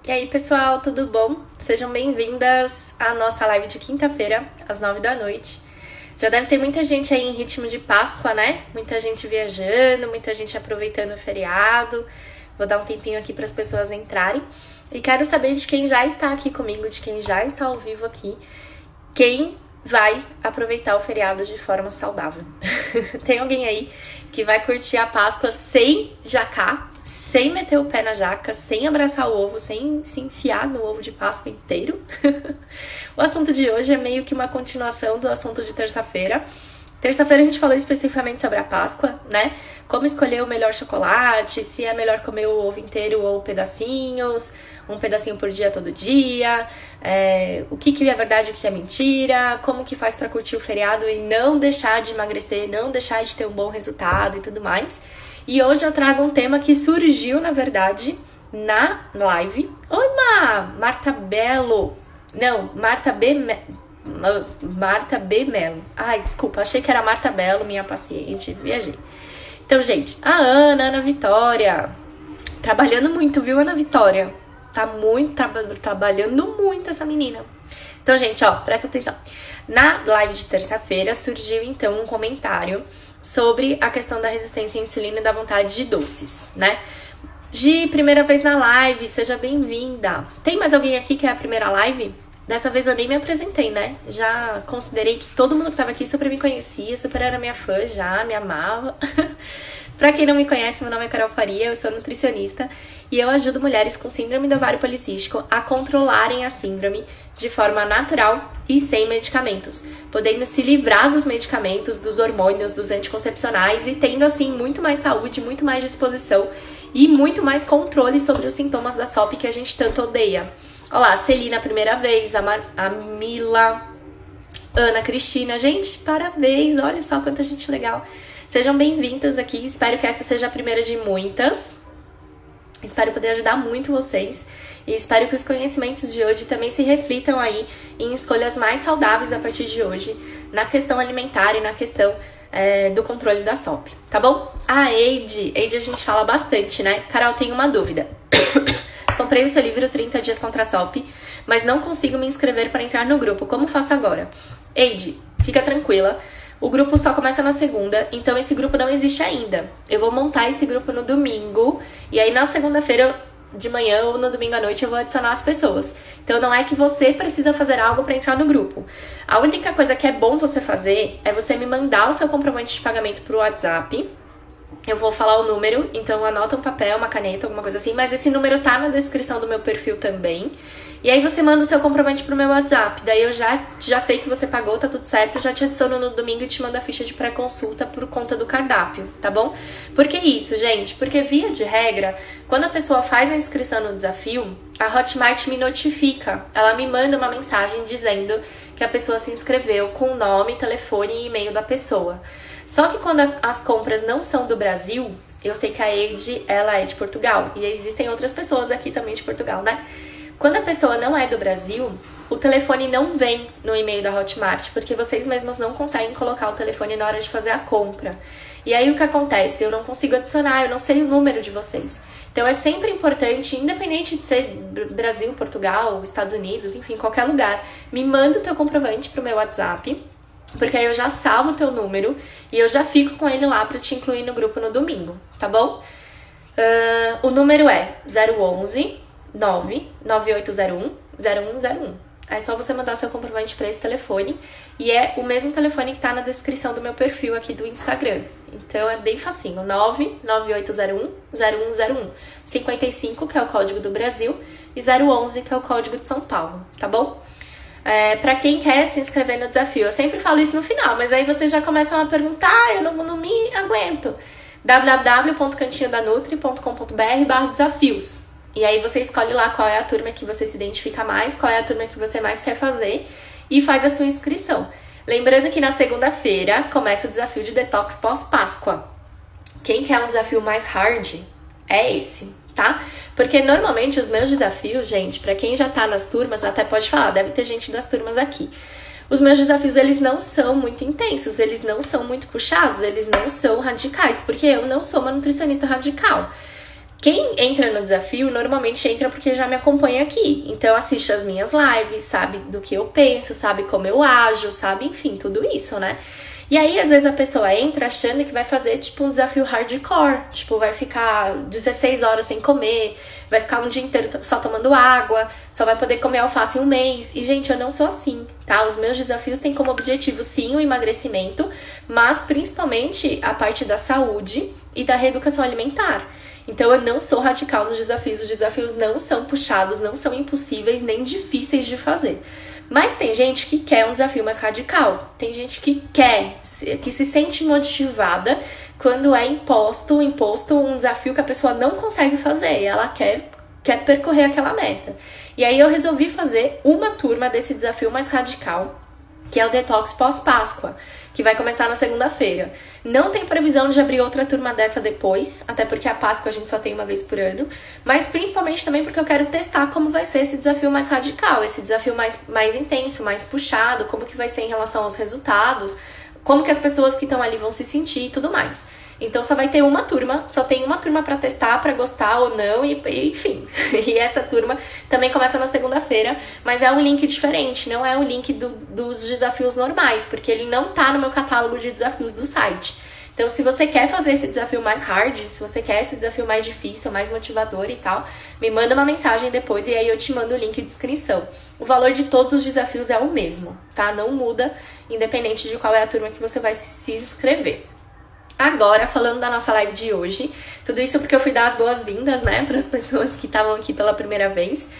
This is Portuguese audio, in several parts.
E aí, pessoal, tudo bom? Sejam bem-vindas à nossa live de quinta-feira, às 9 da noite. Já deve ter muita gente aí em ritmo de Páscoa, né? Muita gente viajando, muita gente aproveitando o feriado. Vou dar um tempinho aqui para as pessoas entrarem. E quero saber de quem já está aqui comigo, de quem já está ao vivo aqui, quem vai aproveitar o feriado de forma saudável. Tem alguém aí que vai curtir a Páscoa sem jacá, sem meter o pé na jaca, sem abraçar o ovo, sem se enfiar no ovo de Páscoa inteiro? O assunto de hoje é meio que uma continuação do assunto de terça-feira. Terça-feira a gente falou especificamente sobre a Páscoa, né? Como escolher o melhor chocolate, se é melhor comer o ovo inteiro ou pedacinhos, um pedacinho por dia todo dia, o que é verdade e o que é mentira, como que faz pra curtir o feriado e não deixar de emagrecer, não deixar de ter um bom resultado e tudo mais. E hoje eu trago um tema que surgiu, na verdade, na live. Oi, Marta Belo. Não, Marta B. Melo. Ai, desculpa, achei que era Marta Belo, minha paciente, viajei. Então, gente, a Ana Vitória. Trabalhando muito, viu, Ana Vitória? Tá muito, trabalhando muito essa menina. Então, gente, ó, presta atenção. Na live de terça-feira surgiu, então, um comentário sobre a questão da resistência à insulina e da vontade de doces, né? Gi, primeira vez na live, seja bem-vinda. Tem mais alguém aqui que é a primeira live? Dessa vez eu nem me apresentei, né? Já considerei que todo mundo que tava aqui super me conhecia, super era minha fã já, me amava. Pra quem não me conhece, meu nome é Carol Faria, eu sou nutricionista e eu ajudo mulheres com síndrome do ovário policístico a controlarem a síndrome de forma natural e sem medicamentos, podendo se livrar dos medicamentos, dos hormônios, dos anticoncepcionais e tendo assim muito mais saúde, muito mais disposição e muito mais controle sobre os sintomas da SOP que a gente tanto odeia. Olá, Celina, primeira vez, a Mila, Ana Cristina, gente, parabéns, olha só quanta gente legal. Sejam bem-vindas aqui, espero que essa seja a primeira de muitas. Espero poder ajudar muito vocês e espero que os conhecimentos de hoje também se reflitam aí em escolhas mais saudáveis a partir de hoje, na questão alimentar e na questão do controle da SOP, tá bom? A Eide a gente fala bastante, né? Carol, tem uma dúvida. Comprei o seu livro 30 dias contra a SOP, mas não consigo me inscrever para entrar no grupo. Como faço agora? Eide, fica tranquila. O grupo só começa na segunda, então esse grupo não existe ainda. Eu vou montar esse grupo no domingo, e aí na segunda-feira de manhã ou no domingo à noite eu vou adicionar as pessoas. Então não é que você precisa fazer algo para entrar no grupo. A única coisa que é bom você fazer é você me mandar o seu comprovante de pagamento pro WhatsApp. Eu vou falar o número, então anota um papel, uma caneta, alguma coisa assim, mas esse número tá na descrição do meu perfil também. E aí você manda o seu comprovante pro meu WhatsApp, daí eu já sei que você pagou, tá tudo certo, eu já te adiciono no domingo e te mando a ficha de pré-consulta por conta do cardápio, tá bom? Por que isso, gente? Porque via de regra, quando a pessoa faz a inscrição no desafio, a Hotmart me notifica, ela me manda uma mensagem dizendo que a pessoa se inscreveu com o nome, telefone e e-mail da pessoa. Só que quando as compras não são do Brasil, eu sei que a Eide, ela é de Portugal, e existem outras pessoas aqui também de Portugal, né? Quando a pessoa não é do Brasil, o telefone não vem no e-mail da Hotmart, porque vocês mesmos não conseguem colocar o telefone na hora de fazer a compra. E aí o que acontece? Eu não consigo adicionar, eu não sei o número de vocês. Então é sempre importante, independente de ser Brasil, Portugal, Estados Unidos, enfim, qualquer lugar, me manda o teu comprovante pro meu WhatsApp, porque aí eu já salvo o teu número e eu já fico com ele lá pra te incluir no grupo no domingo, tá bom? O número é 011 99801 0101. É só você mandar seu comprovante para esse telefone e é o mesmo telefone que tá na descrição do meu perfil aqui do Instagram. Então é bem facinho, 99801 0101. 55, que é o código do Brasil, e 011, que é o código de São Paulo, tá bom? Pra quem quer se inscrever no desafio, eu sempre falo isso no final, mas aí vocês já começam a perguntar, eu não me aguento. www.cantinhodanutri.com.br/desafios. E aí você escolhe lá qual é a turma que você se identifica mais, qual é a turma que você mais quer fazer e faz a sua inscrição. Lembrando que na segunda-feira começa o desafio de detox pós-Páscoa. Quem quer um desafio mais hard é esse, tá? Porque normalmente os meus desafios, gente, pra quem já tá nas turmas, até pode falar, deve ter gente das turmas aqui. Os meus desafios, eles não são muito intensos, eles não são muito puxados, eles não são radicais, porque eu não sou uma nutricionista radical. Quem entra no desafio normalmente entra porque já me acompanha aqui. Então assiste as minhas lives, sabe do que eu penso, sabe como eu ajo, sabe, enfim, tudo isso, né? E aí, às vezes, a pessoa entra achando que vai fazer, tipo, um desafio hardcore. Tipo, vai ficar 16 horas sem comer, vai ficar um dia inteiro só tomando água, só vai poder comer alface em um mês. E, gente, eu não sou assim, tá? Os meus desafios têm como objetivo, sim, o emagrecimento, mas principalmente a parte da saúde e da reeducação alimentar. Então, eu não sou radical nos desafios. Os desafios não são puxados, não são impossíveis, nem difíceis de fazer. Mas tem gente que quer um desafio mais radical. Tem gente que quer, que se sente motivada quando é imposto um desafio que a pessoa não consegue fazer. E ela quer percorrer aquela meta. E aí eu resolvi fazer uma turma desse desafio mais radical, que é o Detox pós-Páscoa, que vai começar na segunda-feira. Não tem previsão de abrir outra turma dessa depois, até porque a Páscoa a gente só tem uma vez por ano, mas principalmente também porque eu quero testar como vai ser esse desafio mais radical, esse desafio mais intenso, mais puxado, como que vai ser em relação aos resultados, como que as pessoas que estão ali vão se sentir e tudo mais. Então só vai ter uma turma, só tem uma turma pra testar, pra gostar ou não, e enfim. E essa turma também começa na segunda-feira, mas é um link diferente, não é o link dos desafios normais, porque ele não tá no meu catálogo de desafios do site. Então se você quer fazer esse desafio mais hard, se você quer esse desafio mais difícil, mais motivador e tal, me manda uma mensagem depois e aí eu te mando o link de inscrição. O valor de todos os desafios é o mesmo, tá? Não muda, independente de qual é a turma que você vai se inscrever. Agora, falando da nossa live de hoje, tudo isso porque eu fui dar as boas-vindas, né, para as pessoas que estavam aqui pela primeira vez.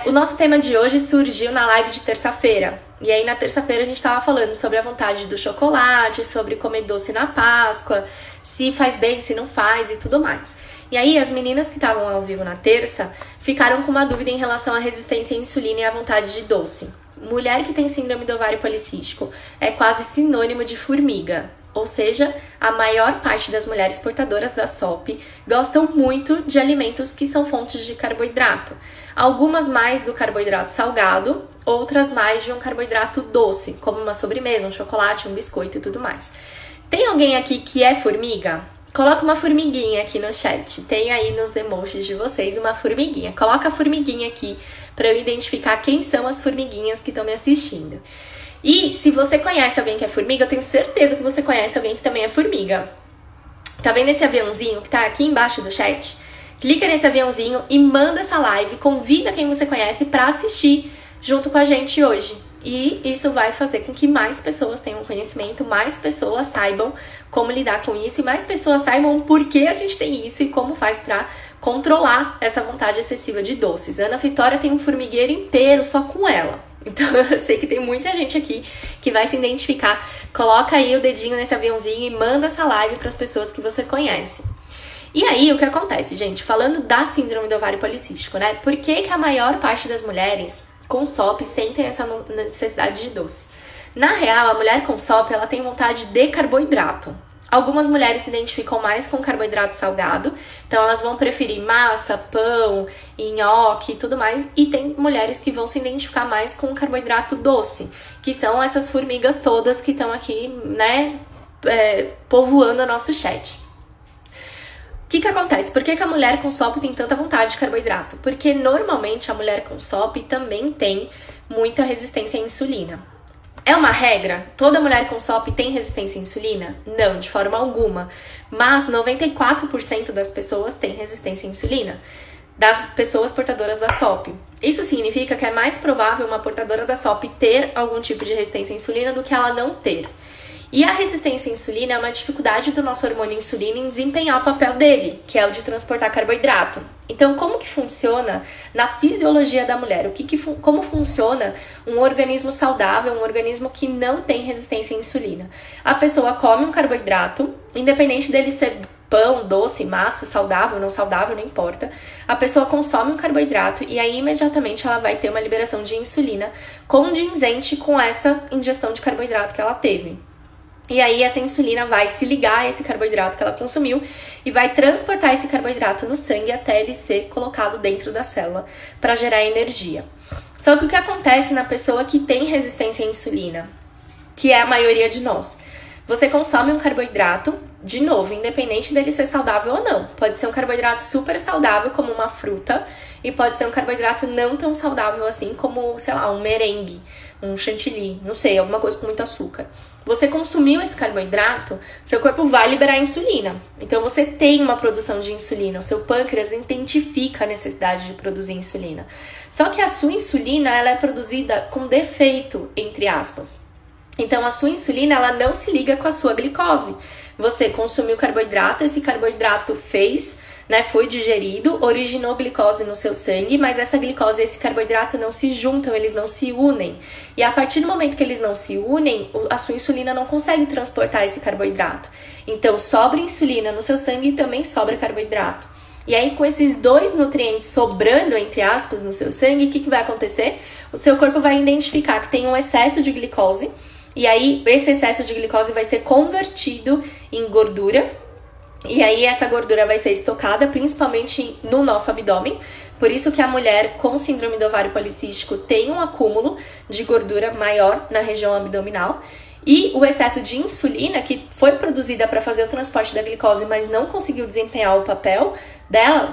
O nosso tema de hoje surgiu na live de terça-feira. E aí, na terça-feira, a gente estava falando sobre a vontade do chocolate, sobre comer doce na Páscoa, se faz bem, se não faz e tudo mais. E aí, as meninas que estavam ao vivo na terça ficaram com uma dúvida em relação à resistência à insulina e à vontade de doce. Mulher que tem síndrome do ovário policístico é quase sinônimo de formiga. Ou seja, a maior parte das mulheres portadoras da SOP gostam muito de alimentos que são fontes de carboidrato. Algumas mais do carboidrato salgado, outras mais de um carboidrato doce, como uma sobremesa, um chocolate, um biscoito e tudo mais. Tem alguém aqui que é formiga? Coloca uma formiguinha aqui no chat. Tem aí nos emojis de vocês uma formiguinha. Coloca a formiguinha aqui para eu identificar quem são as formiguinhas que estão me assistindo. E se você conhece alguém que é formiga, eu tenho certeza que você conhece alguém que também é formiga. Tá vendo esse aviãozinho que tá aqui embaixo do chat? Clica nesse aviãozinho e manda essa live, convida quem você conhece pra assistir junto com a gente hoje. E isso vai fazer com que mais pessoas tenham conhecimento, mais pessoas saibam como lidar com isso e mais pessoas saibam por que a gente tem isso e como faz pra controlar essa vontade excessiva de doces. Ana Vitória tem um formigueiro inteiro só com ela. Então eu sei que tem muita gente aqui que vai se identificar. Coloca aí o dedinho nesse aviãozinho e manda essa live para as pessoas que você conhece. E aí o que acontece, gente? Falando da síndrome do ovário policístico, né? Por que a maior parte das mulheres com SOP sentem essa necessidade de doce? Na real, a mulher com SOP, ela tem vontade de carboidrato. Algumas mulheres se identificam mais com carboidrato salgado, então elas vão preferir massa, pão, nhoque e tudo mais. E tem mulheres que vão se identificar mais com carboidrato doce, que são essas formigas todas que estão aqui, né, povoando o nosso chat. O que acontece? Por que a mulher com SOP tem tanta vontade de carboidrato? Porque normalmente a mulher com SOP também tem muita resistência à insulina. É uma regra? Toda mulher com SOP tem resistência à insulina? Não, de forma alguma. Mas 94% das pessoas têm resistência à insulina. Das pessoas portadoras da SOP. Isso significa que é mais provável uma portadora da SOP ter algum tipo de resistência à insulina do que ela não ter. E a resistência à insulina é uma dificuldade do nosso hormônio insulina em desempenhar o papel dele, que é o de transportar carboidrato. Então, como que funciona na fisiologia da mulher? Como funciona um organismo saudável, um organismo que não tem resistência à insulina? A pessoa come um carboidrato, independente dele ser pão, doce, massa, saudável, não saudável, não importa. A pessoa consome um carboidrato e aí imediatamente ela vai ter uma liberação de insulina condizente com essa ingestão de carboidrato que ela teve. E aí essa insulina vai se ligar a esse carboidrato que ela consumiu e vai transportar esse carboidrato no sangue até ele ser colocado dentro da célula para gerar energia. Só que o que acontece na pessoa que tem resistência à insulina, que é a maioria de nós? Você consome um carboidrato, de novo, independente dele ser saudável ou não. Pode ser um carboidrato super saudável, como uma fruta, e pode ser um carboidrato não tão saudável assim, como, sei lá, um merengue, um chantilly, não sei, alguma coisa com muito açúcar. Você consumiu esse carboidrato, seu corpo vai liberar insulina. Então você tem uma produção de insulina, o seu pâncreas identifica a necessidade de produzir insulina. Só que a sua insulina, ela é produzida com defeito, entre aspas. Então a sua insulina, ela não se liga com a sua glicose. Você consumiu carboidrato, esse carboidrato foi digerido, originou glicose no seu sangue, mas essa glicose e esse carboidrato não se juntam, eles não se unem. E a partir do momento que eles não se unem, a sua insulina não consegue transportar esse carboidrato. Então sobra insulina no seu sangue e também sobra carboidrato. E aí, com esses dois nutrientes sobrando, entre aspas, no seu sangue, o que vai acontecer? O seu corpo vai identificar que tem um excesso de glicose, e aí esse excesso de glicose vai ser convertido em gordura, e aí essa gordura vai ser estocada principalmente no nosso abdômen. Por isso que a mulher com síndrome do ovário policístico tem um acúmulo de gordura maior na região abdominal. E o excesso de insulina, que foi produzida para fazer o transporte da glicose, mas não conseguiu desempenhar o papel dela,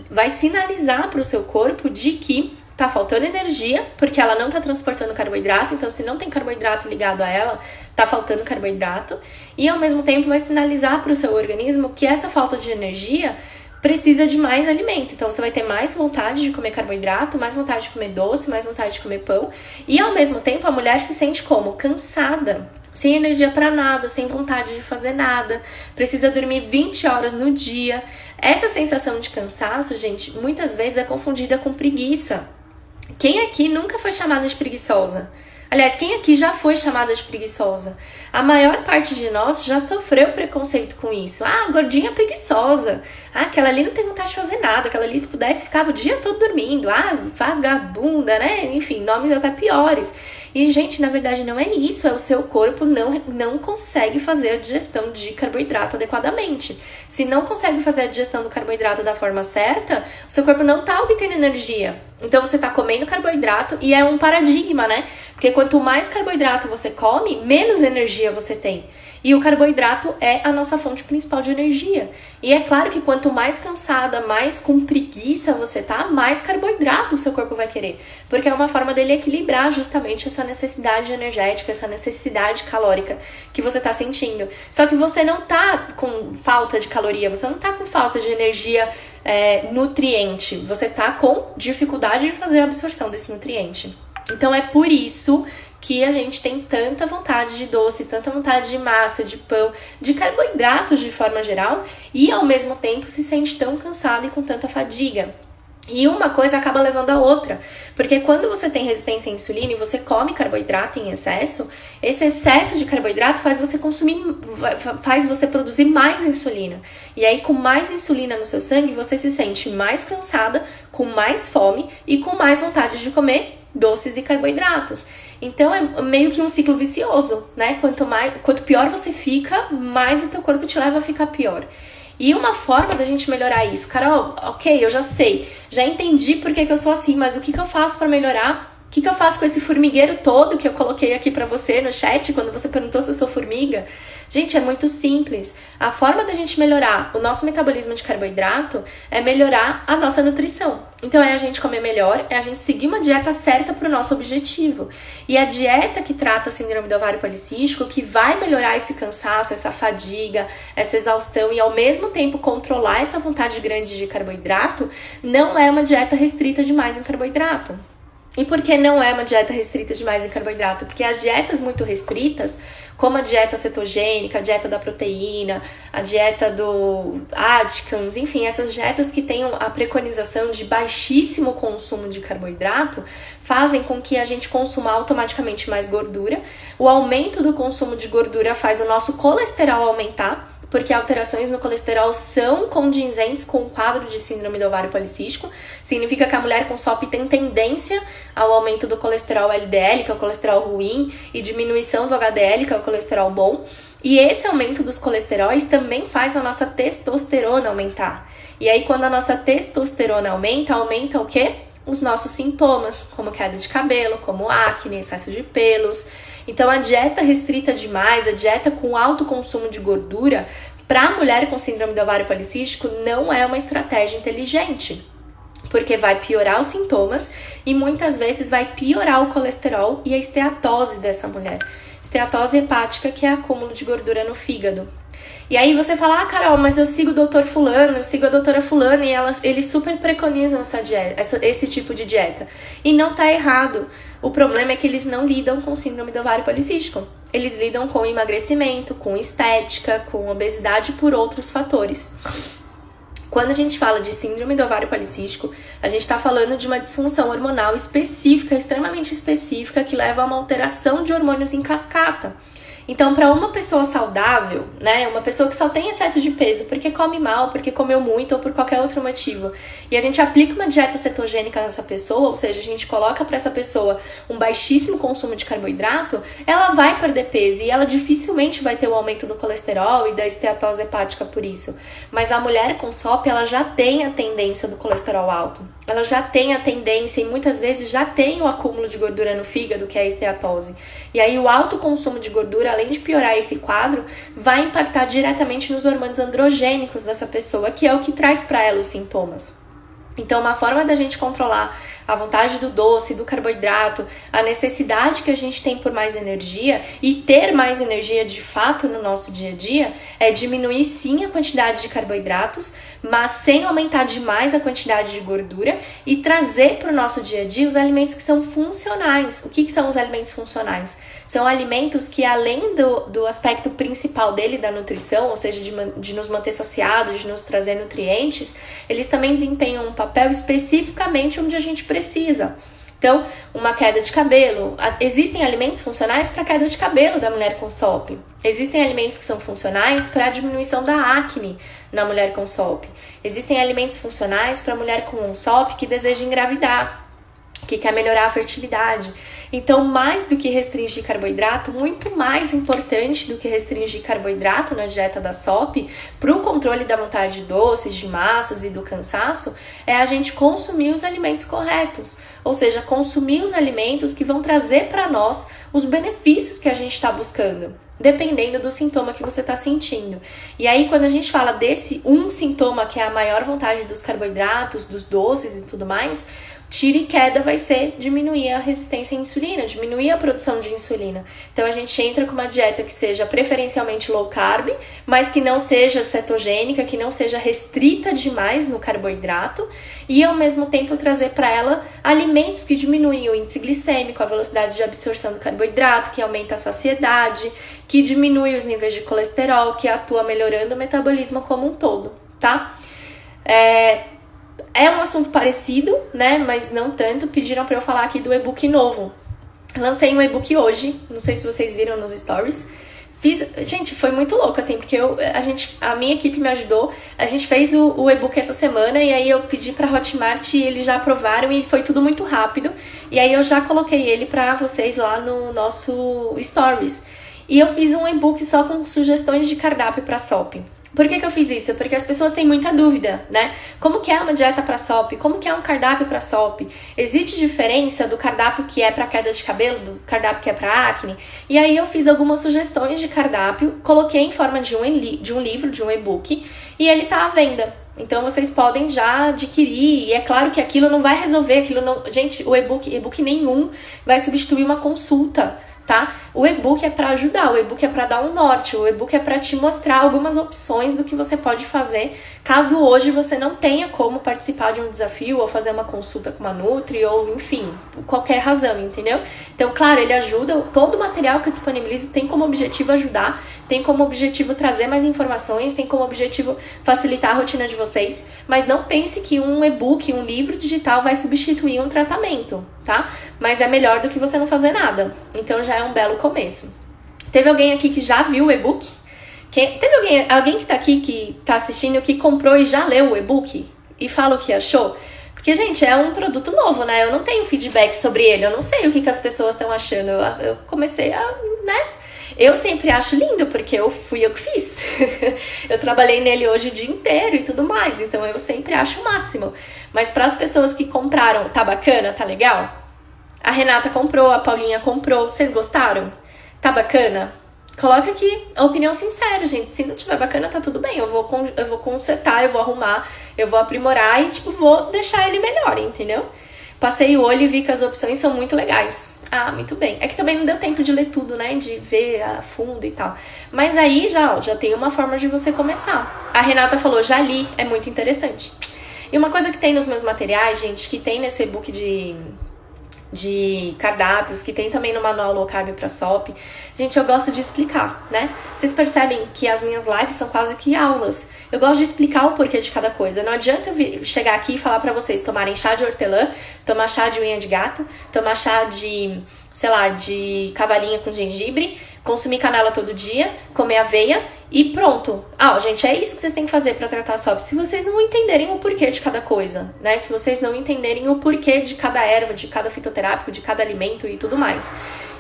vai sinalizar para o seu corpo de que tá faltando energia, porque ela não tá transportando carboidrato, então se não tem carboidrato ligado a ela, tá faltando carboidrato, e ao mesmo tempo vai sinalizar para o seu organismo que essa falta de energia precisa de mais alimento. Então você vai ter mais vontade de comer carboidrato, mais vontade de comer doce, mais vontade de comer pão, e ao mesmo tempo a mulher se sente como? Cansada, sem energia para nada, sem vontade de fazer nada, precisa dormir 20 horas no dia. Essa sensação de cansaço, gente, muitas vezes é confundida com preguiça. Quem aqui nunca foi chamada de preguiçosa? Aliás, quem aqui já foi chamada de preguiçosa? A maior parte de nós já sofreu preconceito com isso. Ah, gordinha preguiçosa. Ah, aquela ali não tem vontade de fazer nada. Aquela ali, se pudesse, ficava o dia todo dormindo. Ah, vagabunda, né? Enfim, nomes até piores. E, gente, na verdade não é isso. É o seu corpo não consegue fazer a digestão de carboidrato adequadamente. Se não consegue fazer a digestão do carboidrato da forma certa, o seu corpo não está obtendo energia. Então você está comendo carboidrato e é um paradigma, né? Porque quanto mais carboidrato você come, menos energia você tem. E o carboidrato é a nossa fonte principal de energia. E é claro que quanto mais cansada, mais com preguiça você tá, mais carboidrato o seu corpo vai querer. Porque é uma forma dele equilibrar justamente essa necessidade energética, essa necessidade calórica que você tá sentindo. Só que você não tá com falta de caloria, você não tá com falta de energia nutriente. Você tá com dificuldade de fazer a absorção desse nutriente. Então é por isso que a gente tem tanta vontade de doce, tanta vontade de massa, de pão, de carboidratos de forma geral, e ao mesmo tempo se sente tão cansado e com tanta fadiga. E uma coisa acaba levando a outra, porque quando você tem resistência à insulina e você come carboidrato em excesso, esse excesso de carboidrato faz você produzir mais insulina. E aí, com mais insulina no seu sangue, você se sente mais cansada, com mais fome e com mais vontade de comer doces e carboidratos. Então é meio que um ciclo vicioso, né? Quanto pior você fica, mais o teu corpo te leva a ficar pior. E uma forma da gente melhorar isso, Carol, ok, eu já sei, já entendi por que eu sou assim, mas o que eu faço para melhorar? O que eu faço com esse formigueiro todo que eu coloquei aqui pra você no chat, quando você perguntou se eu sou formiga? Gente, é muito simples. A forma da gente melhorar o nosso metabolismo de carboidrato é melhorar a nossa nutrição. Então é a gente comer melhor, é a gente seguir uma dieta certa pro nosso objetivo. E a dieta que trata a síndrome do ovário policístico, que vai melhorar esse cansaço, essa fadiga, essa exaustão e ao mesmo tempo controlar essa vontade grande de carboidrato, não é uma dieta restrita demais em carboidrato. E por que não é uma dieta restrita demais em carboidrato? Porque as dietas muito restritas, como a dieta cetogênica, a dieta da proteína, a dieta do Atkins, enfim, essas dietas que têm a preconização de baixíssimo consumo de carboidrato, fazem com que a gente consuma automaticamente mais gordura. O aumento do consumo de gordura faz o nosso colesterol aumentar, porque alterações no colesterol são condizentes com o quadro de síndrome do ovário policístico. Significa que a mulher com SOP tem tendência ao aumento do colesterol LDL, que é o colesterol ruim, e diminuição do HDL, que é o colesterol bom. E esse aumento dos colesteróis também faz a nossa testosterona aumentar. E aí, quando a nossa testosterona aumenta o quê? Os nossos sintomas, como queda de cabelo, como acne, excesso de pelos. Então a dieta restrita demais, a dieta com alto consumo de gordura, para a mulher com síndrome do ovário policístico não é uma estratégia inteligente, porque vai piorar os sintomas e muitas vezes vai piorar o colesterol e a esteatose dessa mulher. Esteatose hepática, que é acúmulo de gordura no fígado. E aí você fala, Carol, mas eu sigo o doutor fulano, eu sigo a doutora fulana e eles super preconizam esse tipo de dieta. E não tá errado. O problema é que eles não lidam com síndrome do ovário policístico. Eles lidam com emagrecimento, com estética, com obesidade por outros fatores. Quando a gente fala de síndrome do ovário policístico, a gente está falando de uma disfunção hormonal específica, extremamente específica, que leva a uma alteração de hormônios em cascata. Então, para uma pessoa saudável, né, uma pessoa que só tem excesso de peso porque come mal, porque comeu muito ou por qualquer outro motivo, e a gente aplica uma dieta cetogênica nessa pessoa, ou seja, a gente coloca para essa pessoa um baixíssimo consumo de carboidrato, ela vai perder peso e ela dificilmente vai ter o aumento do colesterol e da esteatose hepática por isso. Mas a mulher com SOP, ela já tem a tendência do colesterol alto. Ela já tem a tendência e muitas vezes já tem o acúmulo de gordura no fígado, que é a esteatose. E aí o alto consumo de gordura, além de piorar esse quadro, vai impactar diretamente nos hormônios androgênicos dessa pessoa, que é o que traz para ela os sintomas. Então, uma forma da gente controlar a vontade do doce, do carboidrato, a necessidade que a gente tem por mais energia e ter mais energia de fato no nosso dia a dia é diminuir sim a quantidade de carboidratos, mas sem aumentar demais a quantidade de gordura e trazer para o nosso dia a dia os alimentos que são funcionais. O que são os alimentos funcionais? São alimentos que, além do aspecto principal dele, da nutrição, ou seja, de nos manter saciados, de nos trazer nutrientes, eles também desempenham um papel especificamente onde a gente precisa. Então, uma queda de cabelo. Existem alimentos funcionais para queda de cabelo da mulher com SOP. Existem alimentos que são funcionais para a diminuição da acne na mulher com SOP. Existem alimentos funcionais para a mulher com SOP que deseja engravidar, que quer melhorar a fertilidade. Então, mais do que restringir carboidrato, muito mais importante do que restringir carboidrato na dieta da SOP, para o controle da vontade de doces, de massas e do cansaço, é a gente consumir os alimentos corretos. Ou seja, consumir os alimentos que vão trazer para nós os benefícios que a gente está buscando, dependendo do sintoma que você está sentindo. E aí, quando a gente fala desse um sintoma, que é a maior vontade dos carboidratos, dos doces e tudo mais, tiro e queda vai ser diminuir a resistência à insulina, diminuir a produção de insulina. Então a gente entra com uma dieta que seja preferencialmente low carb, mas que não seja cetogênica, que não seja restrita demais no carboidrato, e ao mesmo tempo trazer para ela alimentos que diminuem o índice glicêmico, a velocidade de absorção do carboidrato, que aumenta a saciedade, que diminui os níveis de colesterol, que atua melhorando o metabolismo como um todo, tá? É um assunto parecido, né, mas não tanto. Pediram pra eu falar aqui do e-book novo. Lancei um e-book hoje, não sei se vocês viram nos stories. Gente, foi muito louco, assim, porque a minha equipe me ajudou. A gente fez o e-book essa semana e aí eu pedi pra Hotmart e eles já aprovaram e foi tudo muito rápido. E aí eu já coloquei ele pra vocês lá no nosso stories. E eu fiz um e-book só com sugestões de cardápio pra SOP. Por que eu fiz isso? Porque as pessoas têm muita dúvida, né? Como que é uma dieta para SOP? Como que é um cardápio para SOP? Existe diferença do cardápio que é para queda de cabelo, do cardápio que é para acne? E aí eu fiz algumas sugestões de cardápio, coloquei em forma de um livro, de um e-book, e ele tá à venda. Então vocês podem já adquirir, e é claro que aquilo não vai resolver, gente, o e-book nenhum vai substituir uma consulta, tá? O e-book é para ajudar, o e-book é para dar um norte, o e-book é para te mostrar algumas opções do que você pode fazer caso hoje você não tenha como participar de um desafio ou fazer uma consulta com uma Nutri ou, enfim, qualquer razão, entendeu? Então, claro, ele ajuda, todo o material que eu disponibilizo tem como objetivo ajudar, tem como objetivo trazer mais informações, tem como objetivo facilitar a rotina de vocês, mas não pense que um e-book, um livro digital vai substituir um tratamento, tá? Mas é melhor do que você não fazer nada, então já é um belo começo. Teve alguém aqui que já viu o e-book? Teve alguém que tá aqui, que tá assistindo, que comprou e já leu o e-book? E fala o que achou? Porque, gente, é um produto novo, né? Eu não tenho feedback sobre ele, eu não sei o que as pessoas estão achando. Eu comecei a, né? Eu sempre acho lindo, porque fui eu que fiz. Eu trabalhei nele hoje o dia inteiro e tudo mais, então eu sempre acho o máximo. Mas para as pessoas que compraram, tá bacana, tá legal? A Renata comprou, a Paulinha comprou, vocês gostaram? Tá bacana? Coloca aqui a opinião sincera, gente. Se não tiver bacana, tá tudo bem. Eu vou consertar, eu vou arrumar, eu vou aprimorar e, tipo, vou deixar ele melhor, entendeu? Passei o olho e vi que as opções são muito legais. Ah, muito bem. É que também não deu tempo de ler tudo, né? De ver a fundo e tal. Mas aí já tem uma forma de você começar. A Renata falou, já li, é muito interessante. E uma coisa que tem nos meus materiais, gente, que tem nesse e-book de cardápios, que tem também no manual Low Carb pra SOP, gente, eu gosto de explicar, né? Vocês percebem que as minhas lives são quase que aulas. Eu gosto de explicar o porquê de cada coisa. Não adianta eu chegar aqui e falar pra vocês tomarem chá de hortelã, tomar chá de unha de gato, tomar chá de, sei lá, de cavalinha com gengibre, consumir canela todo dia, comer aveia e pronto. Ah, gente, é isso que vocês têm que fazer pra tratar a SOP. Se vocês não entenderem o porquê de cada coisa, né? Se vocês não entenderem o porquê de cada erva, de cada fitoterápico, de cada alimento e tudo mais.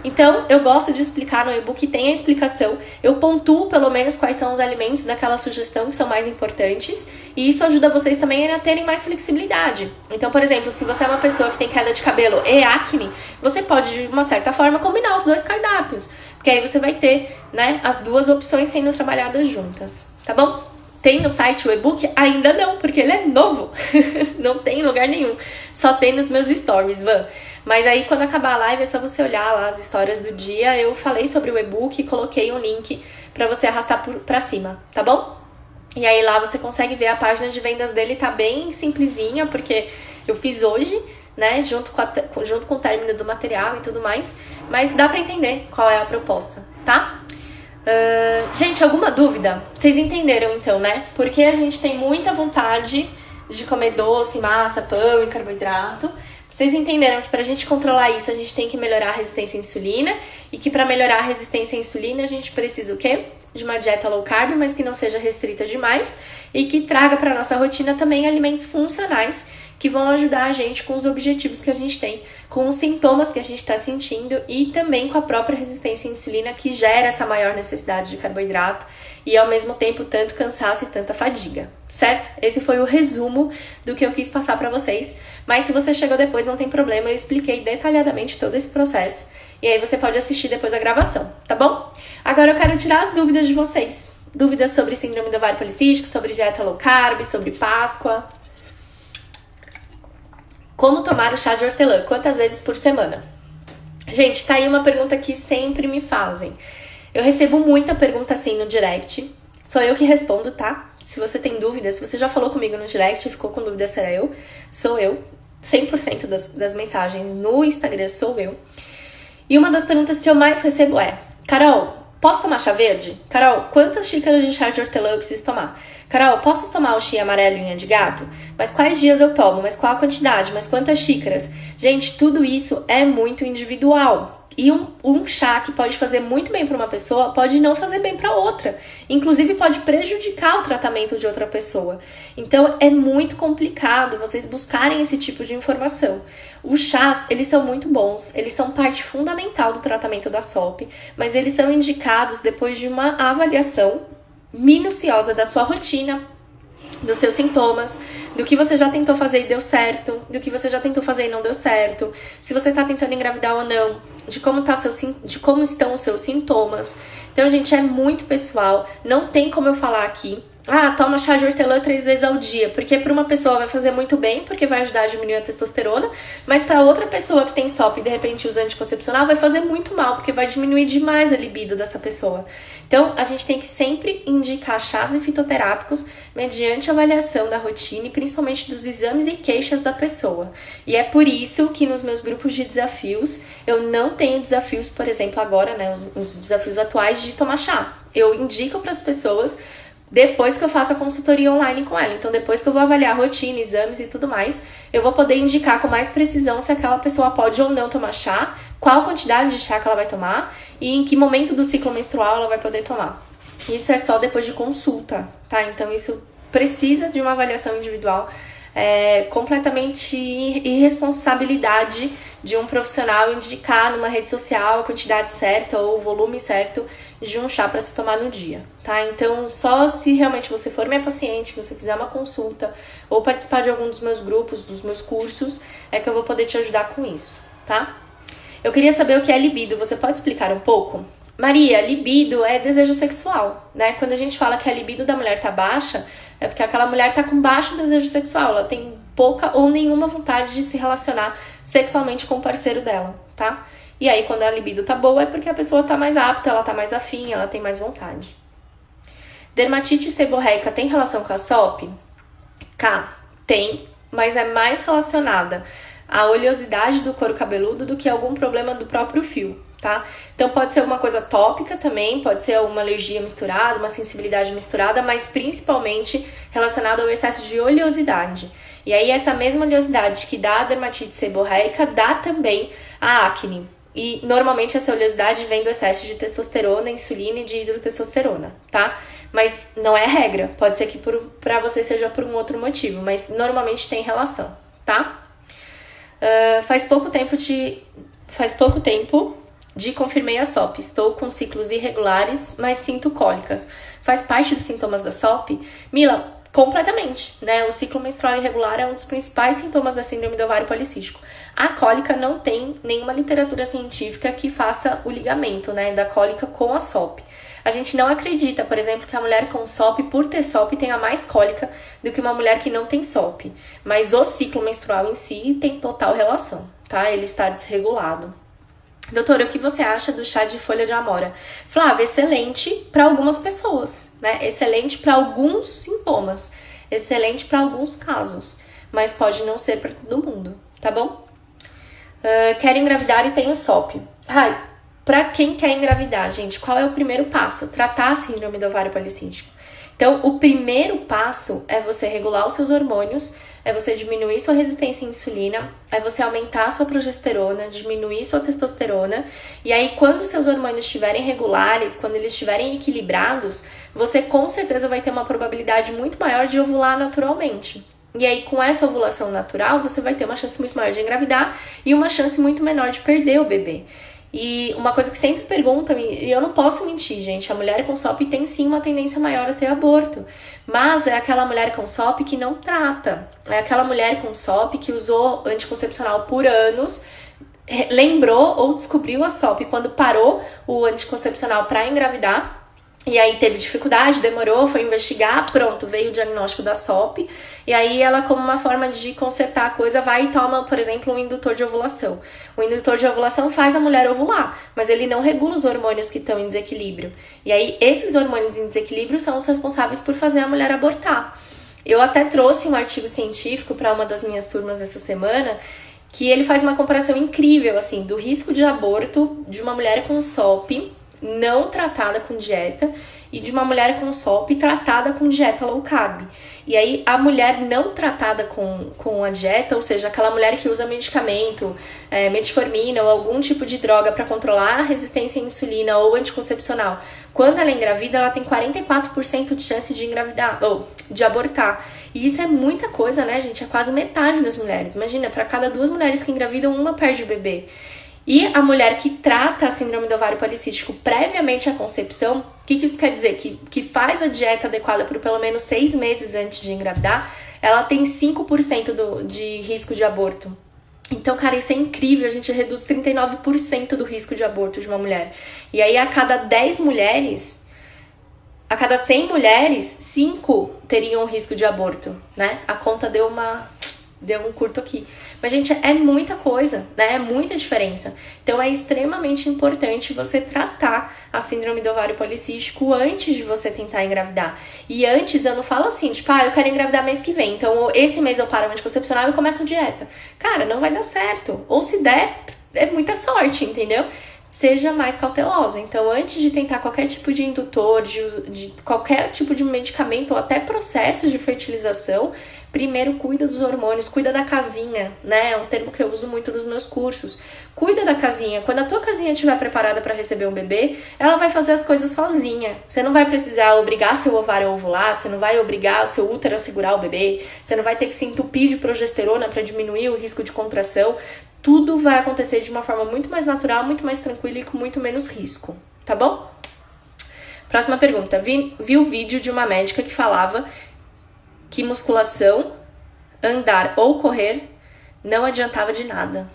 Então, eu gosto de explicar no e-book, tem a explicação. Eu pontuo, pelo menos, quais são os alimentos daquela sugestão que são mais importantes. E isso ajuda vocês também a terem mais flexibilidade. Então, por exemplo, se você é uma pessoa que tem queda de cabelo e acne, você pode, de uma certa forma, combinar os dois cardápios. Porque aí você vai ter, né, as duas opções sendo trabalhadas juntas, tá bom? Tem no site o e-book? Ainda não, porque ele é novo. Não tem em lugar nenhum. Só tem nos meus stories, Van. Mas aí, quando acabar a live, é só você olhar lá as histórias do dia. Eu falei sobre o e-book e coloquei um link pra você arrastar pra cima, tá bom? E aí lá você consegue ver a página de vendas dele, tá bem simplesinha, porque eu fiz hoje, né, junto com o término do material e tudo mais, mas dá pra entender qual é a proposta, tá? Gente, alguma dúvida? Vocês entenderam então, né? Porque a gente tem muita vontade de comer doce, massa, pão e carboidrato. Vocês entenderam que pra gente controlar isso, a gente tem que melhorar a resistência à insulina e que pra melhorar a resistência à insulina, a gente precisa o quê? De uma dieta low carb, mas que não seja restrita demais e que traga pra nossa rotina também alimentos funcionais que vão ajudar a gente com os objetivos que a gente tem, com os sintomas que a gente está sentindo e também com a própria resistência à insulina que gera essa maior necessidade de carboidrato e ao mesmo tempo tanto cansaço e tanta fadiga, certo? Esse foi o resumo do que eu quis passar para vocês, mas se você chegou depois não tem problema, eu expliquei detalhadamente todo esse processo e aí você pode assistir depois a gravação, tá bom? Agora eu quero tirar as dúvidas de vocês, dúvidas sobre síndrome do ovário policístico, sobre dieta low carb, sobre Páscoa. Como tomar o chá de hortelã? Quantas vezes por semana? Gente, tá aí uma pergunta que sempre me fazem. Eu recebo muita pergunta assim no direct. Sou eu que respondo, tá? Se você tem dúvida, se você já falou comigo no direct e ficou com dúvida se era eu, sou eu. 100% das mensagens no Instagram sou eu. E uma das perguntas que eu mais recebo é: Carol, posso tomar chá verde? Carol, quantas xícaras de chá de hortelã eu preciso tomar? Carol, posso tomar o chia amarelo e unha de gato? Mas quais dias eu tomo? Mas qual a quantidade? Mas quantas xícaras? Gente, tudo isso é muito individual. E um chá que pode fazer muito bem para uma pessoa pode não fazer bem para outra. Inclusive pode prejudicar o tratamento de outra pessoa. Então é muito complicado vocês buscarem esse tipo de informação. Os chás, eles são muito bons, eles são parte fundamental do tratamento da SOP, mas eles são indicados depois de uma avaliação minuciosa da sua rotina, dos seus sintomas, do que você já tentou fazer e deu certo, do que você já tentou fazer e não deu certo, se você tá tentando engravidar ou não, de como estão os seus sintomas. Então, gente, é muito pessoal, não tem como eu falar aqui, toma chá de hortelã 3 vezes ao dia, porque para uma pessoa vai fazer muito bem, porque vai ajudar a diminuir a testosterona, mas para outra pessoa que tem SOP e de repente usa anticoncepcional, vai fazer muito mal, porque vai diminuir demais a libido dessa pessoa. Então, a gente tem que sempre indicar chás e fitoterápicos mediante avaliação da rotina e principalmente dos exames e queixas da pessoa. E é por isso que nos meus grupos de desafios, eu não tenho desafios, por exemplo, agora, né, os desafios atuais de tomar chá. Eu indico para as pessoas depois que eu faço a consultoria online com ela. Então, depois que eu vou avaliar a rotina, exames e tudo mais, eu vou poder indicar com mais precisão se aquela pessoa pode ou não tomar chá, qual a quantidade de chá que ela vai tomar e em que momento do ciclo menstrual ela vai poder tomar. Isso é só depois de consulta, tá? Então, isso precisa de uma avaliação individual, completamente irresponsabilidade de um profissional indicar numa rede social a quantidade certa ou o volume certo de um chá para se tomar no dia, tá? Então, só se realmente você for minha paciente, você fizer uma consulta ou participar de algum dos meus grupos, dos meus cursos, é que eu vou poder te ajudar com isso, tá? Eu queria saber o que é libido, você pode explicar um pouco? Maria, libido é desejo sexual, né? Quando a gente fala que a libido da mulher tá baixa, é porque aquela mulher tá com baixo desejo sexual, ela tem pouca ou nenhuma vontade de se relacionar sexualmente com o parceiro dela, tá? E aí, quando a libido tá boa, é porque a pessoa tá mais apta, ela tá mais afim, ela tem mais vontade. Dermatite seborreica tem relação com a SOP? Tem, mas é mais relacionada à oleosidade do couro cabeludo do que algum problema do próprio fio, tá? Então pode ser uma coisa tópica também, pode ser uma alergia misturada, uma sensibilidade misturada, mas principalmente relacionada ao excesso de oleosidade. E aí essa mesma oleosidade que dá a dermatite seborreica dá também a acne. E normalmente essa oleosidade vem do excesso de testosterona, insulina e de hidrotestosterona, tá? Mas não é regra, pode ser que pra você seja por um outro motivo, mas normalmente tem relação, tá? Faz pouco tempo de confirmei a SOP. Estou com ciclos irregulares, mas sinto cólicas. Faz parte dos sintomas da SOP? Mila, completamente, né? O ciclo menstrual irregular é um dos principais sintomas da síndrome do ovário policístico. A cólica não tem nenhuma literatura científica que faça o ligamento, né, da cólica com a SOP. A gente não acredita, por exemplo, que a mulher com SOP, por ter SOP, tenha mais cólica do que uma mulher que não tem SOP. Mas o ciclo menstrual em si tem total relação, tá? Ele está desregulado. Doutora, o que você acha do chá de folha de amora? Flávia, excelente para algumas pessoas, né? Excelente para alguns sintomas, excelente para alguns casos, mas pode não ser para todo mundo, tá bom? Quero engravidar e tenho SOP. Para quem quer engravidar, gente, qual é o primeiro passo? Tratar a síndrome do ovário policístico. Então, o primeiro passo é você regular os seus hormônios, é você diminuir sua resistência à insulina, é você aumentar a sua progesterona, diminuir sua testosterona, e aí quando seus hormônios estiverem regulares, quando eles estiverem equilibrados, você com certeza vai ter uma probabilidade muito maior de ovular naturalmente. E aí com essa ovulação natural, você vai ter uma chance muito maior de engravidar e uma chance muito menor de perder o bebê. E uma coisa que sempre perguntam, e eu não posso mentir, gente, a mulher com SOP tem sim uma tendência maior a ter aborto, mas é aquela mulher com SOP que não trata, é aquela mulher com SOP que usou anticoncepcional por anos, lembrou ou descobriu a SOP quando parou o anticoncepcional para engravidar, e aí teve dificuldade, demorou, foi investigar, pronto, veio o diagnóstico da SOP, e aí ela, como uma forma de consertar a coisa, vai e toma, por exemplo, um indutor de ovulação. O indutor de ovulação faz a mulher ovular, mas ele não regula os hormônios que estão em desequilíbrio. E aí, esses hormônios em desequilíbrio são os responsáveis por fazer a mulher abortar. Eu até trouxe um artigo científico para uma das minhas turmas essa semana, que ele faz uma comparação incrível, assim, do risco de aborto de uma mulher com SOP não tratada com dieta e de uma mulher com SOP tratada com dieta low carb. E aí a mulher não tratada com a dieta, ou seja, aquela mulher que usa medicamento, metformina ou algum tipo de droga para controlar a resistência à insulina ou anticoncepcional, quando ela é engravida, ela tem 44% de chance de engravidar ou de abortar. E isso é muita coisa, né, gente? É quase metade das mulheres. Imagina, para cada 2 mulheres que engravidam, uma perde o bebê. E a mulher que trata a síndrome do ovário policístico previamente à concepção, o que isso quer dizer? Que faz a dieta adequada por pelo menos 6 meses antes de engravidar, ela tem 5% de risco de aborto. Então, cara, isso é incrível, a gente reduz 39% do risco de aborto de uma mulher. E aí, a cada 10 mulheres, a cada 100 mulheres, 5 teriam risco de aborto, né? A conta deu um curto aqui. Mas, gente, é muita coisa, né? É muita diferença. Então, é extremamente importante você tratar a síndrome do ovário policístico antes de você tentar engravidar. E antes, eu não falo assim, tipo, eu quero engravidar mês que vem, então esse mês eu paro o anticoncepcional e começo a dieta. Cara, não vai dar certo. Ou se der, é muita sorte, entendeu? Seja mais cautelosa. Então, antes de tentar qualquer tipo de indutor, de qualquer tipo de medicamento ou até processos de fertilização, primeiro cuida dos hormônios, cuida da casinha, né? É um termo que eu uso muito nos meus cursos. Cuida da casinha. Quando a tua casinha estiver preparada para receber um bebê, ela vai fazer as coisas sozinha. Você não vai precisar obrigar seu ovário a ovular, você não vai obrigar o seu útero a segurar o bebê, você não vai ter que se entupir de progesterona para diminuir o risco de contração. Tudo vai acontecer de uma forma muito mais natural, muito mais tranquila e com muito menos risco, tá bom? Próxima pergunta. Vi o vídeo de uma médica que falava que musculação, andar ou correr não adiantava de nada.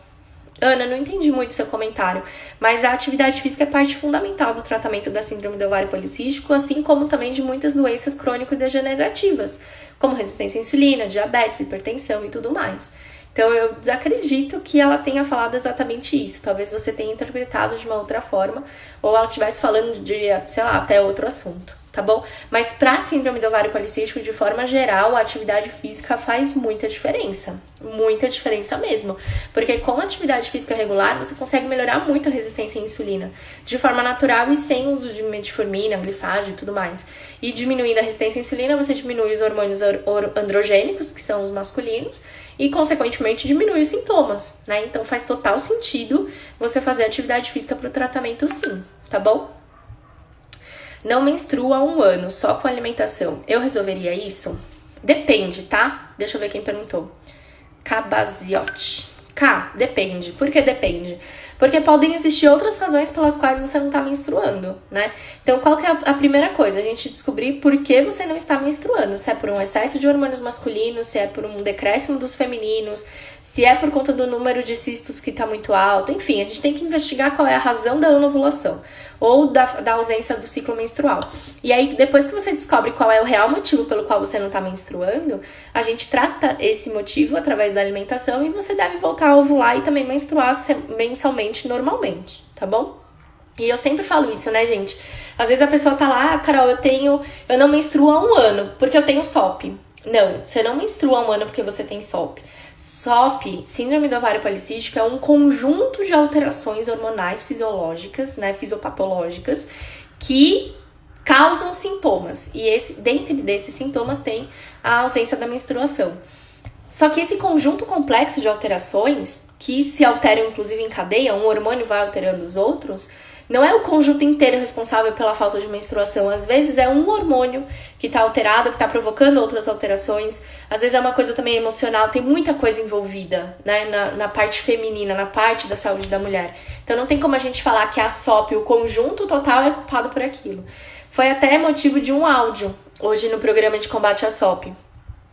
Ana, não entendi muito seu comentário, mas a atividade física é parte fundamental do tratamento da síndrome do ovário policístico, assim como também de muitas doenças crônico-degenerativas, como resistência à insulina, diabetes, hipertensão e tudo mais. Então, eu desacredito que ela tenha falado exatamente isso. Talvez você tenha interpretado de uma outra forma, ou ela estivesse falando de, sei lá, até outro assunto, tá bom? Mas para síndrome do ovário policístico, de forma geral, a atividade física faz muita diferença mesmo. Porque com a atividade física regular, você consegue melhorar muito a resistência à insulina, de forma natural e sem uso de metformina, glifage e tudo mais. E diminuindo a resistência à insulina, você diminui os hormônios androgênicos, que são os masculinos, e, consequentemente, diminui os sintomas, né? Então, faz total sentido você fazer atividade física para o tratamento, sim, tá bom? Não menstrua há 1 ano, só com alimentação. Eu resolveria isso? Depende, tá? Deixa eu ver quem perguntou. Cabaziotti. Depende. Por que depende? Porque podem existir outras razões pelas quais você não está menstruando, né? Então, qual que é a primeira coisa? A gente descobrir por que você não está menstruando. Se é por um excesso de hormônios masculinos, se é por um decréscimo dos femininos, se é por conta do número de cistos que está muito alto. Enfim, a gente tem que investigar qual é a razão da anovulação ou da ausência do ciclo menstrual. E aí, depois que você descobre qual é o real motivo pelo qual você não está menstruando, a gente trata esse motivo através da alimentação e você deve voltar a ovular e também menstruar mensalmente, normalmente, tá bom? E eu sempre falo isso, né, gente? Às vezes a pessoa tá lá, Carol, eu não menstruo há 1 ano, porque eu tenho SOP. Não, você não menstrua há 1 ano porque você tem SOP. SOP, síndrome do ovário policístico, é um conjunto de alterações hormonais fisiológicas, né, fisiopatológicas, que causam sintomas. E dentro desses sintomas tem a ausência da menstruação. Só que esse conjunto complexo de alterações, que se alteram inclusive em cadeia, um hormônio vai alterando os outros, não é o conjunto inteiro responsável pela falta de menstruação. Às vezes é um hormônio que está alterado, que está provocando outras alterações. Às vezes é uma coisa também emocional, tem muita coisa envolvida, né, na parte feminina, na parte da saúde da mulher. Então não tem como a gente falar que a SOP, o conjunto total, é culpado por aquilo. Foi até motivo de um áudio hoje no programa de combate à SOP.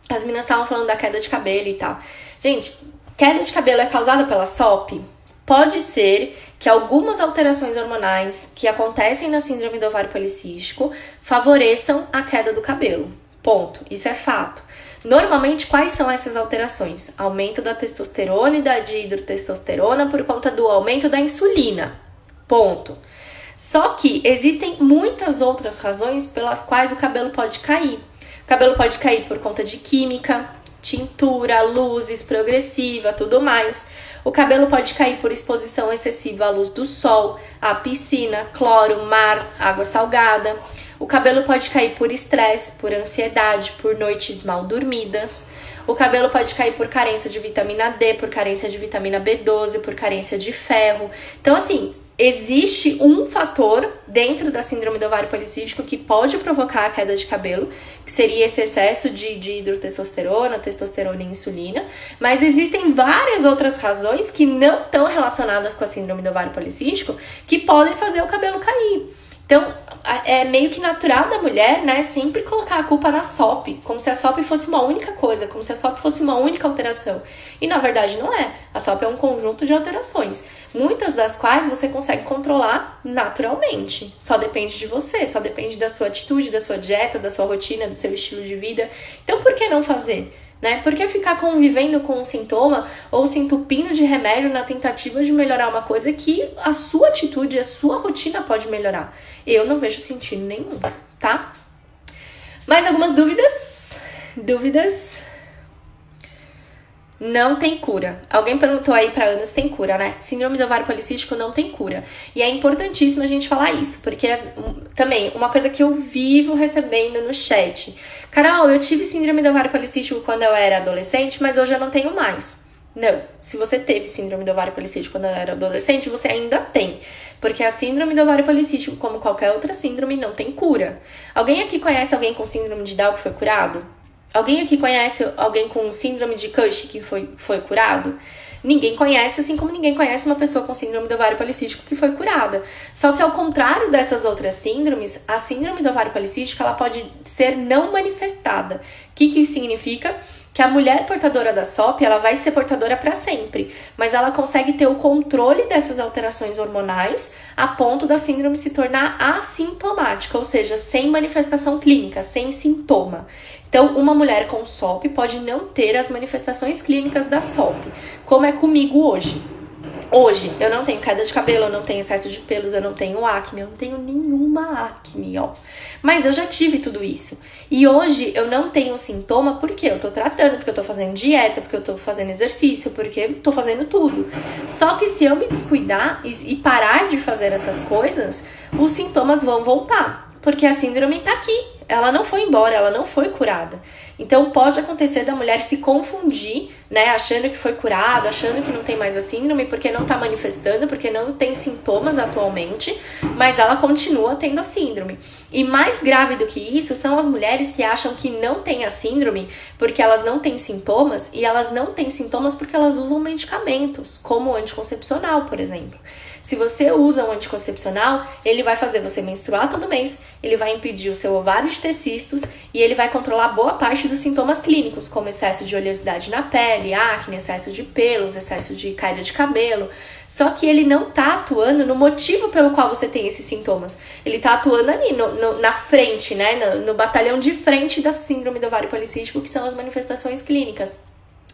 As meninas estavam falando da queda de cabelo e tal. Gente, queda de cabelo é causada pela SOP? Pode ser que algumas alterações hormonais que acontecem na síndrome do ovário policístico favoreçam a queda do cabelo. Ponto. Isso é fato. Normalmente, quais são essas alterações? Aumento da testosterona e da dihidrotestosterona por conta do aumento da insulina. Ponto. Só que existem muitas outras razões pelas quais o cabelo pode cair. O cabelo pode cair por conta de química, tintura, luzes, progressiva, tudo mais. O cabelo pode cair por exposição excessiva à luz do sol, à piscina, cloro, mar, água salgada. O cabelo pode cair por estresse, por ansiedade, por noites mal dormidas. O cabelo pode cair por carência de vitamina D, por carência de vitamina B12, por carência de ferro. Então, assim, existe um fator dentro da síndrome do ovário policístico que pode provocar a queda de cabelo, que seria esse excesso de hidrotestosterona, testosterona e insulina, mas existem várias outras razões que não estão relacionadas com a síndrome do ovário policístico que podem fazer o cabelo cair. Então, é meio que natural da mulher, né, sempre colocar a culpa na SOP, como se a SOP fosse uma única coisa, como se a SOP fosse uma única alteração. E, na verdade, não é. A SOP é um conjunto de alterações, muitas das quais você consegue controlar naturalmente. Só depende de você, só depende da sua atitude, da sua dieta, da sua rotina, do seu estilo de vida. Então, por que não fazer? Né? Por que ficar convivendo com um sintoma ou se entupindo de remédio na tentativa de melhorar uma coisa que a sua atitude, a sua rotina pode melhorar? Eu não vejo sentido nenhum, tá? Mais algumas dúvidas? Dúvidas? Não tem cura. Alguém perguntou aí pra Ana se tem cura, né? Síndrome do ovário policístico não tem cura. E é importantíssimo a gente falar isso, porque também, uma coisa que eu vivo recebendo no chat. Carol, eu tive síndrome do ovário policístico quando eu era adolescente, mas hoje eu não tenho mais. Não. Se você teve síndrome do ovário policístico quando eu era adolescente, você ainda tem. Porque a síndrome do ovário policístico, como qualquer outra síndrome, não tem cura. Alguém aqui conhece alguém com síndrome de Down que foi curado? Alguém aqui conhece alguém com síndrome de Cushing que foi curado? Ninguém conhece, assim como ninguém conhece uma pessoa com síndrome do ovário policístico que foi curada. Só que ao contrário dessas outras síndromes, a síndrome do ovário policístico ela pode ser não manifestada. O que isso significa? que a mulher portadora da SOP, ela vai ser portadora para sempre, mas ela consegue ter o controle dessas alterações hormonais a ponto da síndrome se tornar assintomática, ou seja, sem manifestação clínica, sem sintoma. Então, uma mulher com SOP pode não ter as manifestações clínicas da SOP, como é comigo hoje. Hoje, eu não tenho queda de cabelo, eu não tenho excesso de pelos, eu não tenho acne, eu não tenho nenhuma acne, ó. Mas eu já tive tudo isso. E hoje eu não tenho sintoma porque eu tô tratando, porque eu tô fazendo dieta, porque eu tô fazendo exercício, porque eu tô fazendo tudo. Só que se eu me descuidar e parar de fazer essas coisas, os sintomas vão voltar. Porque a síndrome tá aqui, ela não foi embora, ela não foi curada. Então pode acontecer da mulher se confundir, né, achando que foi curada, achando que não tem mais a síndrome, porque não tá manifestando, porque não tem sintomas atualmente, mas ela continua tendo a síndrome. E mais grave do que isso são as mulheres que acham que não tem a síndrome porque elas não têm sintomas, e elas não têm sintomas porque elas usam medicamentos, como o anticoncepcional, por exemplo. Se você usa um anticoncepcional, ele vai fazer você menstruar todo mês, ele vai impedir o seu ovário de ter cistos e ele vai controlar boa parte dos sintomas clínicos, como excesso de oleosidade na pele, acne, excesso de pelos, excesso de queda de cabelo. Só que ele não tá atuando no motivo pelo qual você tem esses sintomas. Ele tá atuando ali na frente, né? No batalhão de frente da síndrome do ovário policístico, que são as manifestações clínicas.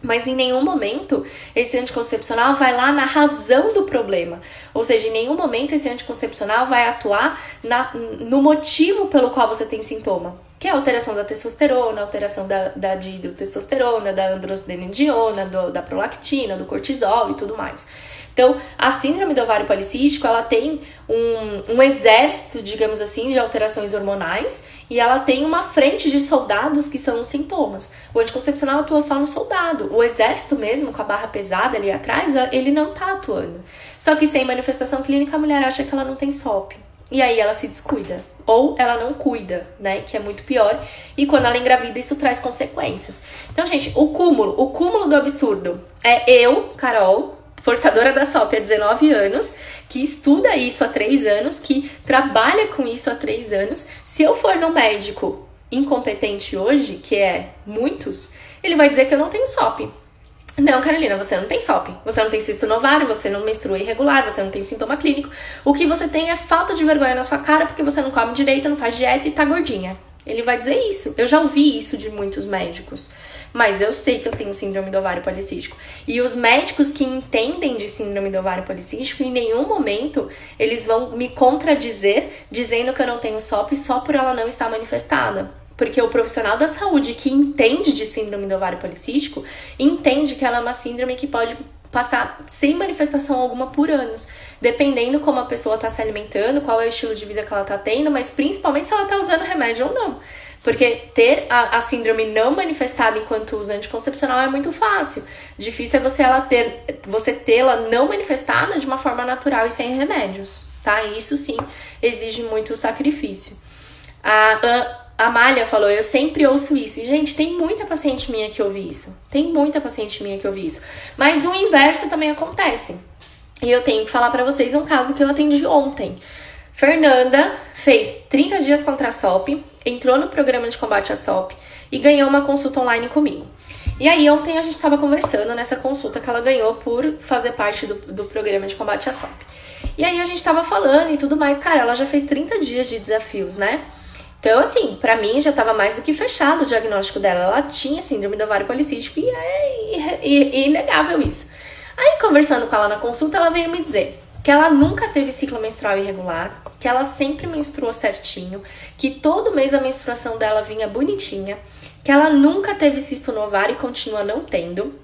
Mas em nenhum momento esse anticoncepcional vai lá na razão do problema. Ou seja, em nenhum momento esse anticoncepcional vai atuar no motivo pelo qual você tem sintoma. Que é a alteração da testosterona, a alteração da dihidrotestosterona, da androstenediona, da prolactina, do cortisol e tudo mais. Então, a síndrome do ovário policístico, ela tem um exército, digamos assim, de alterações hormonais e ela tem uma frente de soldados que são os sintomas. O anticoncepcional atua só no soldado. O exército mesmo, com a barra pesada ali atrás, ele não tá atuando. Só que sem manifestação clínica, a mulher acha que ela não tem SOP. E aí ela se descuida. Ou ela não cuida, né? Que é muito pior. E quando ela engravida, isso traz consequências. Então, gente, o cúmulo do absurdo é eu, Carol, portadora da SOP há 19 anos, que estuda isso há 3 anos, que trabalha com isso há 3 anos. Se eu for no médico incompetente hoje, que é muitos, ele vai dizer que eu não tenho SOP. Não, Carolina, você não tem SOP. Você não tem cisto no ovário, você não menstrua irregular, você não tem sintoma clínico. O que você tem é falta de vergonha na sua cara porque você não come direito, não faz dieta e tá gordinha. Ele vai dizer isso. Eu já ouvi isso de muitos médicos. Mas eu sei que eu tenho síndrome do ovário policístico. E os médicos que entendem de síndrome do ovário policístico, em nenhum momento eles vão me contradizer dizendo que eu não tenho SOP só por ela não estar manifestada. Porque o profissional da saúde que entende de síndrome do ovário policístico entende que ela é uma síndrome que pode passar sem manifestação alguma por anos, dependendo como a pessoa está se alimentando, qual é o estilo de vida que ela está tendo, mas principalmente se ela está usando remédio ou não. Porque ter a síndrome não manifestada enquanto usa anticoncepcional é muito fácil. Difícil é você tê-la não manifestada de uma forma natural e sem remédios, tá? E isso sim exige muito sacrifício. A Amália falou, eu sempre ouço isso. E, gente, tem muita paciente minha que ouve isso. Mas o inverso também acontece. E eu tenho que falar pra vocês um caso que eu atendi ontem. Fernanda fez 30 dias contra a SOP, entrou no programa de combate à SOP e ganhou uma consulta online comigo. E aí ontem a gente estava conversando nessa consulta que ela ganhou por fazer parte do programa de combate à SOP. E aí a gente tava falando e tudo mais. Cara, ela já fez 30 dias de desafios, né? Então, assim, pra mim já tava mais do que fechado o diagnóstico dela. Ela tinha síndrome do ovário policístico e é inegável isso. Aí, conversando com ela na consulta, ela veio me dizer que ela nunca teve ciclo menstrual irregular, que ela sempre menstruou certinho, que todo mês a menstruação dela vinha bonitinha, que ela nunca teve cisto no ovário e continua não tendo,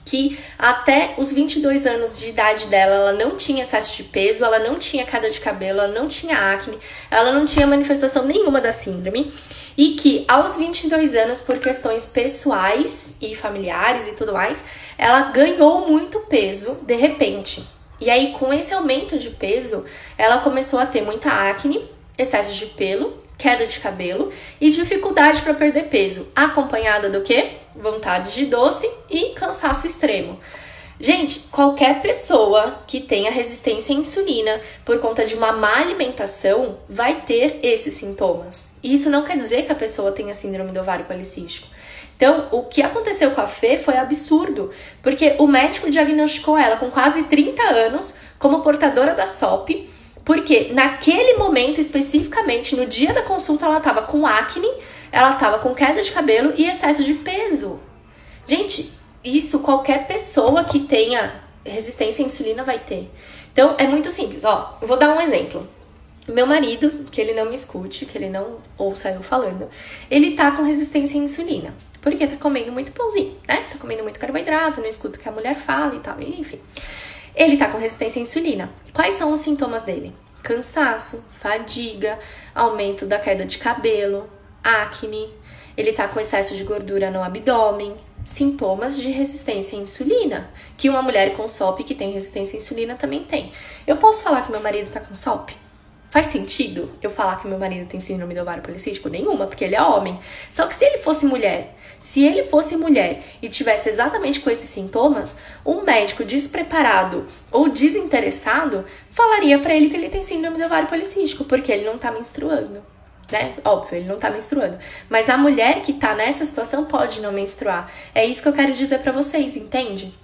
que até os 22 anos de idade dela, ela não tinha excesso de peso, ela não tinha queda de cabelo, ela não tinha acne, ela não tinha manifestação nenhuma da síndrome, e que aos 22 anos, por questões pessoais e familiares e tudo mais, ela ganhou muito peso de repente. E aí, com esse aumento de peso, ela começou a ter muita acne, excesso de pelo, queda de cabelo e dificuldade para perder peso, acompanhada do quê? Vontade de doce e cansaço extremo. Gente, qualquer pessoa que tenha resistência à insulina por conta de uma má alimentação vai ter esses sintomas. E isso não quer dizer que a pessoa tenha síndrome do ovário policístico. Então, o que aconteceu com a Fê foi absurdo, porque o médico diagnosticou ela com quase 30 anos como portadora da SOP, porque naquele momento, especificamente, no dia da consulta, ela estava com acne, ela estava com queda de cabelo e excesso de peso. Gente, isso qualquer pessoa que tenha resistência à insulina vai ter. Então, é muito simples. Ó, eu vou dar um exemplo. Meu marido, que ele não me escute, que ele não ouça eu falando, ele tá com resistência à insulina. Porque tá comendo muito pãozinho, né? Tá comendo muito carboidrato, não escuta o que a mulher fala e tal, enfim. Ele tá com resistência à insulina. Quais são os sintomas dele? Cansaço, fadiga, aumento da queda de cabelo, acne. Ele tá com excesso de gordura no abdômen. Sintomas de resistência à insulina, que uma mulher com SOP que tem resistência à insulina também tem. Eu posso falar que meu marido tá com SOP? Faz sentido eu falar que meu marido tem síndrome do ovário policístico? Nenhuma, porque ele é homem. Só que se ele fosse mulher e tivesse exatamente com esses sintomas, um médico despreparado ou desinteressado falaria pra ele que ele tem síndrome do ovário policístico, porque ele não tá menstruando. Né? Óbvio, ele não tá menstruando. Mas a mulher que tá nessa situação pode não menstruar. É isso que eu quero dizer pra vocês, entende?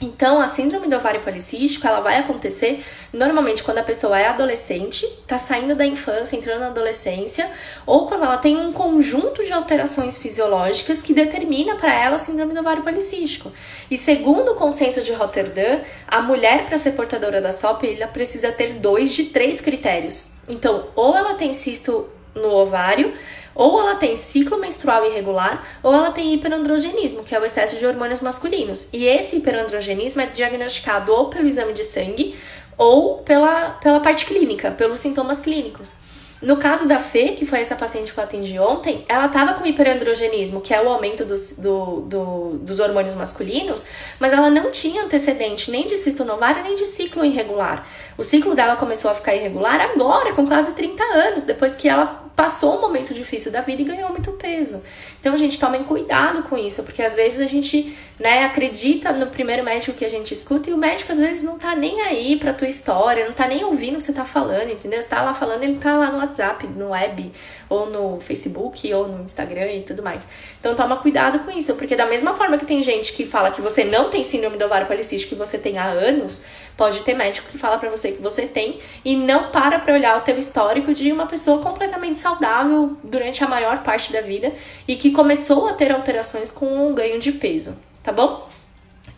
Então, a síndrome do ovário policístico, ela vai acontecer normalmente quando a pessoa é adolescente, tá saindo da infância, entrando na adolescência, ou quando ela tem um conjunto de alterações fisiológicas que determina para ela a síndrome do ovário policístico. E segundo o consenso de Roterdã, a mulher, para ser portadora da SOP, ela precisa ter 2 de 3 critérios. Então, ou ela tem cisto no ovário, ou ela tem ciclo menstrual irregular, ou ela tem hiperandrogenismo, que é o excesso de hormônios masculinos. E esse hiperandrogenismo é diagnosticado ou pelo exame de sangue, ou pela parte clínica, pelos sintomas clínicos. No caso da Fê, que foi essa paciente que eu atendi ontem, ela estava com hiperandrogenismo, que é o aumento dos hormônios masculinos, mas ela não tinha antecedente nem de cisto no ovário, nem de ciclo irregular. O ciclo dela começou a ficar irregular agora, com quase 30 anos, depois que ela passou um momento difícil da vida e ganhou muito peso. Então, gente, tomem cuidado com isso, porque às vezes a gente, né, acredita no primeiro médico que a gente escuta e o médico às vezes não tá nem aí pra tua história, não tá nem ouvindo o que você tá falando, entendeu? Você tá lá falando, ele tá lá no WhatsApp, no web, ou no Facebook, ou no Instagram e tudo mais. Então, toma cuidado com isso, porque da mesma forma que tem gente que fala que você não tem síndrome do ovário policístico, que você tem há anos, pode ter médico que fala pra você que você tem e não para pra olhar o teu histórico de uma pessoa completamente saudável durante a maior parte da vida e que começou a ter alterações com o ganho de peso, tá bom?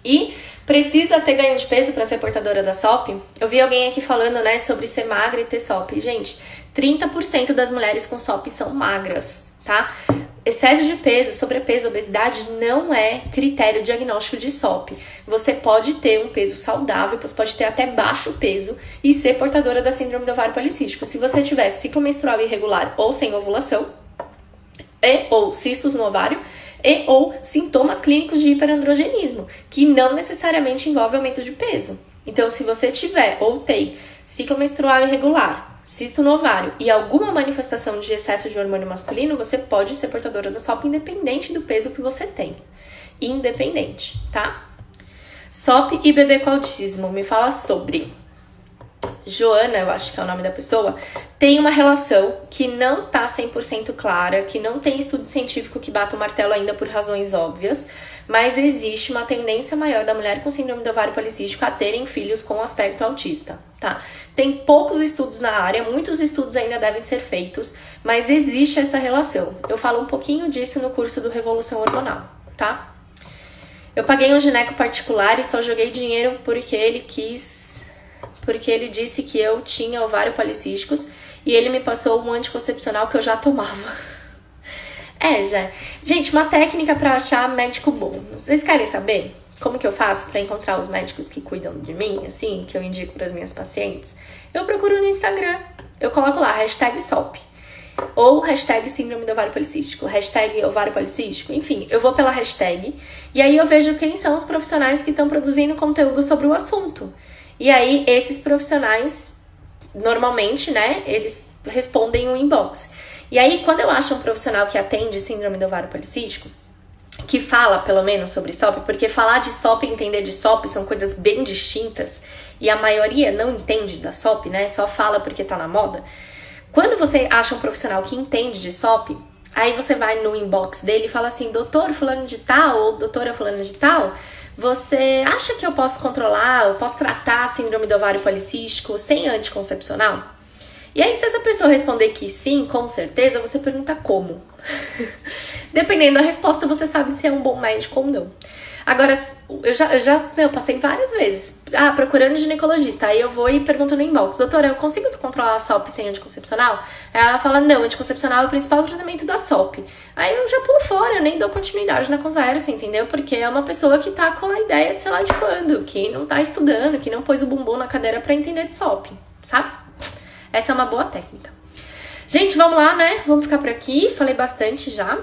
E precisa ter ganho de peso para ser portadora da SOP? Eu vi alguém aqui falando, né, sobre ser magra e ter SOP. Gente, 30% das mulheres com SOP são magras, tá? Excesso de peso, sobrepeso, obesidade não é critério diagnóstico de SOP. Você pode ter um peso saudável, você pode ter até baixo peso e ser portadora da síndrome do ovário policístico. Se você tiver ciclo menstrual irregular ou sem ovulação, ou cistos no ovário, ou sintomas clínicos de hiperandrogenismo, que não necessariamente envolve aumento de peso. Então, se você tiver ou tem ciclo menstrual irregular, cisto no ovário e alguma manifestação de excesso de hormônio masculino, você pode ser portadora da SOP independente do peso que você tem. Independente, tá? SOP e bebê com autismo. Me fala sobre. Joana, eu acho que é o nome da pessoa, tem uma relação que não tá 100% clara, que não tem estudo científico que bata o martelo ainda por razões óbvias, mas existe uma tendência maior da mulher com síndrome do ovário policístico a terem filhos com aspecto autista, tá? Tem poucos estudos na área, muitos estudos ainda devem ser feitos, mas existe essa relação. Eu falo um pouquinho disso no curso do Revolução Hormonal, tá? Eu paguei um gineco particular e só joguei dinheiro porque ele disse que eu tinha ovário policísticos e ele me passou um anticoncepcional que eu já tomava. Gente, uma técnica pra achar médico bom. Vocês querem saber como que eu faço pra encontrar os médicos que cuidam de mim, assim, que eu indico pras minhas pacientes? Eu procuro no Instagram. Eu coloco lá, #SOP. Ou hashtag síndrome do ovário policístico, hashtag ovário policístico, enfim, eu vou pela hashtag e aí eu vejo quem são os profissionais que estão produzindo conteúdo sobre o assunto. E aí, esses profissionais, normalmente, né, eles respondem um inbox. E aí, quando eu acho um profissional que atende síndrome do ovário policístico, que fala, pelo menos, sobre SOP, porque falar de SOP e entender de SOP são coisas bem distintas, e a maioria não entende da SOP, né, só fala porque tá na moda. Quando você acha um profissional que entende de SOP, Aí você vai no inbox dele e fala assim, doutor fulano de tal ou doutora fulano de tal, você acha que eu posso controlar, eu posso tratar a síndrome do ovário policístico sem anticoncepcional? E aí, se essa pessoa responder que sim, com certeza, você pergunta como. Dependendo da resposta, você sabe se é um bom médico ou não. Agora, eu passei várias vezes, procurando ginecologista, aí eu vou e pergunto no inbox, doutora, eu consigo controlar a SOP sem anticoncepcional? Aí ela fala, não, anticoncepcional é o principal tratamento da SOP. Aí eu já pulo fora, eu nem dou continuidade na conversa, entendeu? Porque é uma pessoa que tá com a ideia de sei lá de quando, que não tá estudando, que não pôs o bumbum na cadeira pra entender de SOP, sabe? Essa é uma boa técnica. Gente, vamos lá, né? Vamos ficar por aqui, falei bastante já.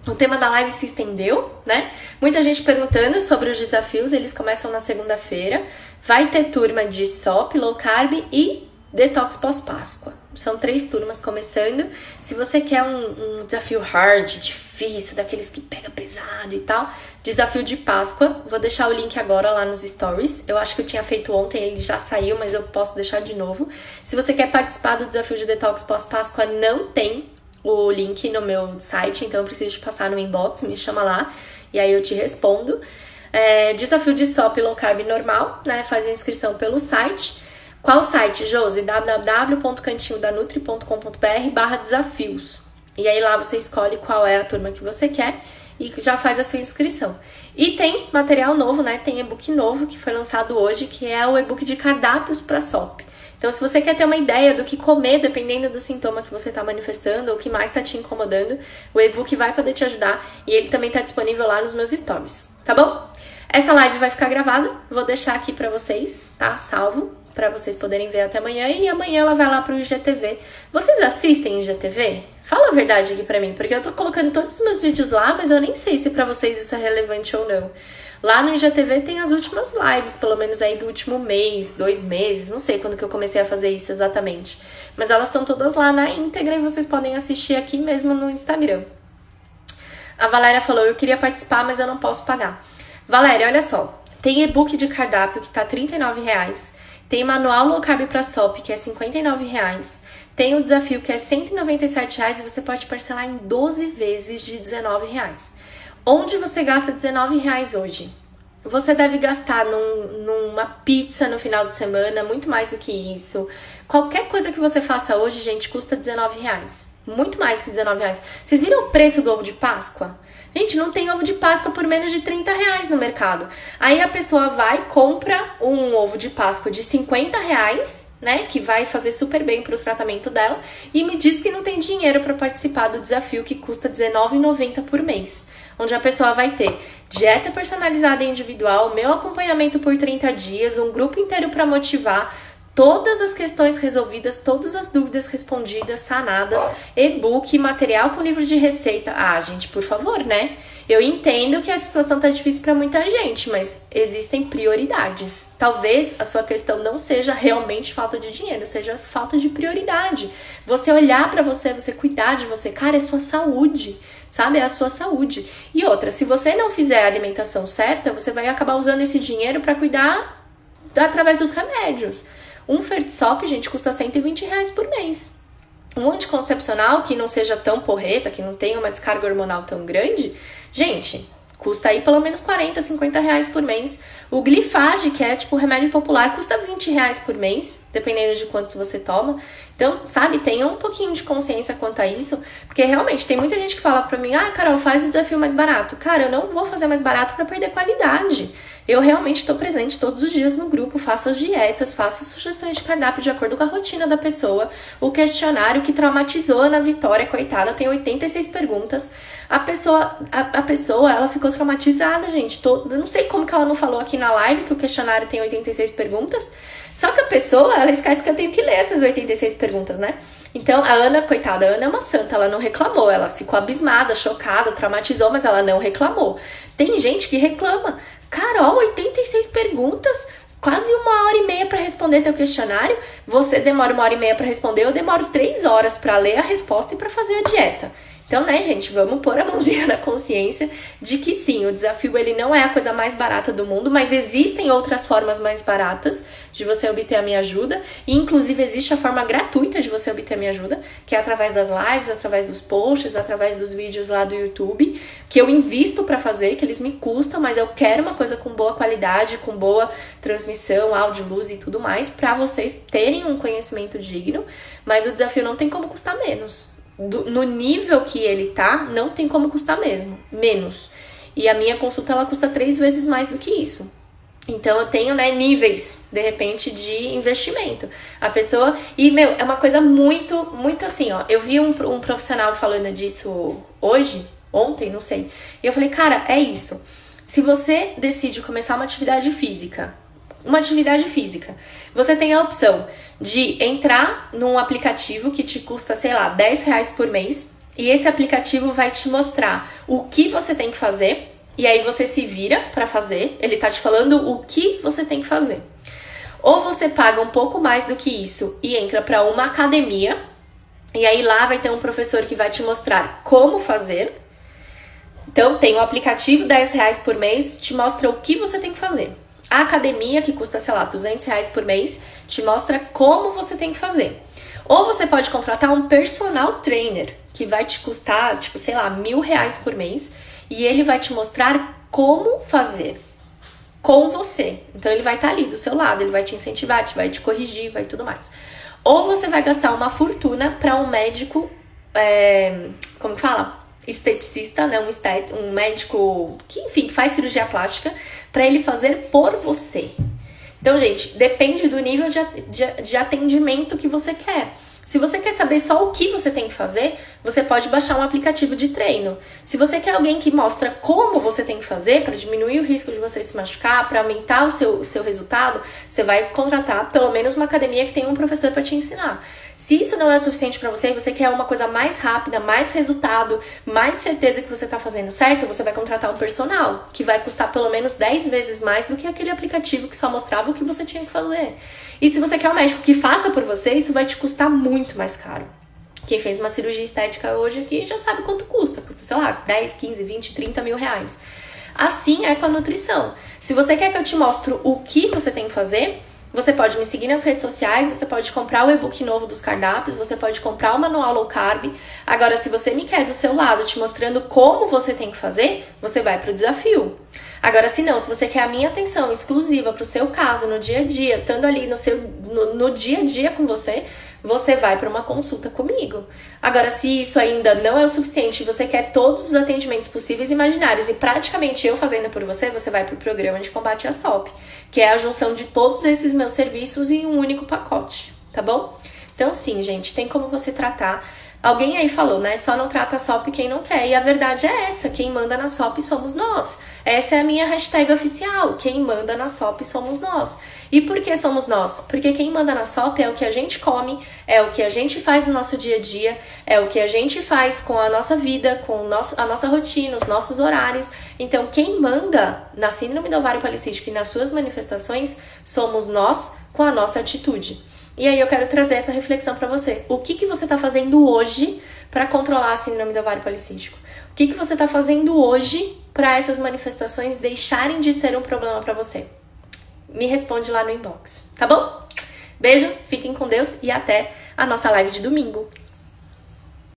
O tema da live se estendeu, né? Muita gente perguntando sobre os desafios, eles começam na segunda-feira. Vai ter turma de SOP, low carb e detox pós-Páscoa. São 3 turmas começando. Se você quer um desafio hard, difícil, daqueles que pega pesado e tal, desafio de Páscoa, vou deixar o link agora lá nos stories. Eu acho que eu tinha feito ontem, ele já saiu, mas eu posso deixar de novo. Se você quer participar do desafio de detox pós-Páscoa, não tem o link no meu site, então eu preciso te passar no inbox, me chama lá e aí eu te respondo. Desafio de SOP low carb normal, né? Faz a inscrição pelo site. Qual site, Josi? www.cantinhodanutri.com.br/desafios. E aí lá você escolhe qual é a turma que você quer e já faz a sua inscrição. E tem material novo, né? Tem e-book novo que foi lançado hoje, que é o e-book de cardápios para SOP. Então, se você quer ter uma ideia do que comer, dependendo do sintoma que você está manifestando ou que mais está te incomodando, o e-book vai poder te ajudar e ele também está disponível lá nos meus stories, tá bom? Essa live vai ficar gravada, vou deixar aqui para vocês, tá? Salvo, para vocês poderem ver até amanhã e amanhã ela vai lá pro IGTV. Vocês assistem IGTV? Fala a verdade aqui pra mim, porque eu tô colocando todos os meus vídeos lá, mas eu nem sei se pra vocês isso é relevante ou não. Lá no IGTV tem as últimas lives, pelo menos aí do último mês, 2 meses, não sei quando que eu comecei a fazer isso exatamente. Mas elas estão todas lá na íntegra e vocês podem assistir aqui mesmo no Instagram. A Valéria falou, eu queria participar, mas eu não posso pagar. Valéria, olha só, tem e-book de cardápio que tá R$39, tem manual low carb pra SOP que é R$59, tem o desafio que é R$197 e você pode parcelar em 12 vezes de R$19. Onde você gasta R$19 hoje? Você deve gastar numa pizza no final de semana, muito mais do que isso. Qualquer coisa que você faça hoje, gente, custa R$19. Muito mais que R$19. Vocês viram o preço do ovo de Páscoa? Gente, não tem ovo de Páscoa por menos de R$30 no mercado. Aí a pessoa vai, compra um ovo de Páscoa de R$50, né, que vai fazer super bem pro tratamento dela, e me diz que não tem dinheiro para participar do desafio que custa R$19,90 por mês, onde a pessoa vai ter dieta personalizada e individual, meu acompanhamento por 30 dias, um grupo inteiro para motivar, todas as questões resolvidas, todas as dúvidas respondidas, sanadas, e-book, material com livro de receita. Ah, gente, por favor, né? Eu entendo que a situação tá difícil para muita gente, mas existem prioridades. Talvez a sua questão não seja realmente falta de dinheiro, seja falta de prioridade. Você olhar para você, você cuidar de você, cara, é sua saúde, sabe? É a sua saúde. E outra, se você não fizer a alimentação certa, você vai acabar usando esse dinheiro para cuidar através dos remédios. Um Fertisop, gente, custa R$120 por mês. Um anticoncepcional que não seja tão porreta, que não tenha uma descarga hormonal tão grande, gente, custa aí pelo menos R$40, R$50 por mês. O Glifage, que é tipo remédio popular, custa R$20 por mês, dependendo de quantos você toma. Então, sabe, tenha um pouquinho de consciência quanto a isso, porque realmente tem muita gente que fala pra mim, ah, Carol, faz o desafio mais barato. Cara, eu não vou fazer mais barato pra perder qualidade. Eu realmente estou presente todos os dias no grupo, faço as dietas, faço sugestões de cardápio de acordo com a rotina da pessoa. O questionário que traumatizou a Ana Vitória, coitada, tem 86 perguntas. A pessoa, ela ficou traumatizada, gente. Eu não sei como que ela não falou aqui na live que o questionário tem 86 perguntas. Só que a pessoa, ela esquece que eu tenho que ler essas 86 perguntas, né? Então, a Ana, coitada, a Ana é uma santa, ela não reclamou, ela ficou abismada, chocada, traumatizou, mas ela não reclamou. Tem gente que reclama. Carol, 86 perguntas, quase 1h30 para responder teu questionário. Você demora 1h30 para responder, eu demoro 3 horas para ler a resposta e para fazer a dieta. Então, né, gente, vamos pôr a mãozinha na consciência de que sim, o desafio ele não é a coisa mais barata do mundo, mas existem outras formas mais baratas de você obter a minha ajuda, e inclusive existe a forma gratuita de você obter a minha ajuda, que é através das lives, através dos posts, através dos vídeos lá do YouTube, que eu invisto pra fazer, que eles me custam, mas eu quero uma coisa com boa qualidade, com boa transmissão, áudio, luz e tudo mais, pra vocês terem um conhecimento digno, mas o desafio não tem como custar menos. No nível que ele tá, não tem como custar menos. E a minha consulta, ela custa 3 vezes mais do que isso. Então eu tenho, né, níveis, de repente, de investimento. A pessoa... E, é uma coisa muito, muito assim, ó. Eu vi um profissional falando disso ontem, não sei. E eu falei, cara, é isso. Se você decide começar uma atividade física, você tem a opção de entrar num aplicativo que te custa, sei lá, R$10 por mês, e esse aplicativo vai te mostrar o que você tem que fazer, e aí você se vira pra fazer, ele tá te falando o que você tem que fazer. Ou você paga um pouco mais do que isso e entra pra uma academia, e aí lá vai ter um professor que vai te mostrar como fazer. Então tem o aplicativo, R$10 por mês, te mostra o que você tem que fazer. A academia, que custa, sei lá, R$200 por mês, te mostra como você tem que fazer. Ou você pode contratar um personal trainer, que vai te custar, tipo, sei lá, R$1.000 por mês, e ele vai te mostrar como fazer com você. Então ele vai estar ali do seu lado, ele vai te incentivar, vai te corrigir, vai tudo mais. Ou você vai gastar uma fortuna para um médico, como que fala? Esteticista, né? Um médico que, enfim, faz cirurgia plástica, para ele fazer por você. Então, gente, depende do nível de atendimento que você quer. Se você quer saber só o que você tem que fazer, você pode baixar um aplicativo de treino. Se você quer alguém que mostra como você tem que fazer para diminuir o risco de você se machucar, para aumentar o seu resultado, você vai contratar pelo menos uma academia que tenha um professor para te ensinar. Se isso não é suficiente para você e você quer uma coisa mais rápida, mais resultado, mais certeza que você está fazendo certo, você vai contratar um personal, que vai custar pelo menos 10 vezes mais do que aquele aplicativo que só mostrava o que você tinha que fazer. E se você quer um médico que faça por você, isso vai te custar muito mais caro. Quem fez uma cirurgia estética hoje aqui já sabe quanto custa. Custa, sei lá, 10, 15, 20, 30 mil reais. Assim é com a nutrição. Se você quer que eu te mostre o que você tem que fazer, você pode me seguir nas redes sociais, você pode comprar o e-book novo dos cardápios, você pode comprar o manual low carb. Agora, se você me quer do seu lado, te mostrando como você tem que fazer, você vai pro desafio. Agora, se não, se você quer a minha atenção exclusiva pro seu caso, no dia a dia, estando ali no dia a dia com você, você vai para uma consulta comigo. Agora, se isso ainda não é o suficiente, você quer todos os atendimentos possíveis e imaginários e praticamente eu fazendo por você, você vai para o programa de combate à SOP, que é a junção de todos esses meus serviços em um único pacote, tá bom? Então, sim, gente, tem como você tratar. Alguém aí falou, né? Só não trata a SOP quem não quer. E a verdade é essa, quem manda na SOP somos nós. Essa é a minha hashtag oficial, quem manda na SOP somos nós. E por que somos nós? Porque quem manda na SOP é o que a gente come, é o que a gente faz no nosso dia a dia, é o que a gente faz com a nossa vida, com a nossa rotina, os nossos horários. Então, quem manda na síndrome do ovário policístico e nas suas manifestações somos nós com a nossa atitude. E aí eu quero trazer essa reflexão para você. O que você está fazendo hoje para controlar a síndrome do ovário policístico? O que você está fazendo hoje para essas manifestações deixarem de ser um problema para você? Me responde lá no inbox, tá bom? Beijo, fiquem com Deus e até a nossa live de domingo.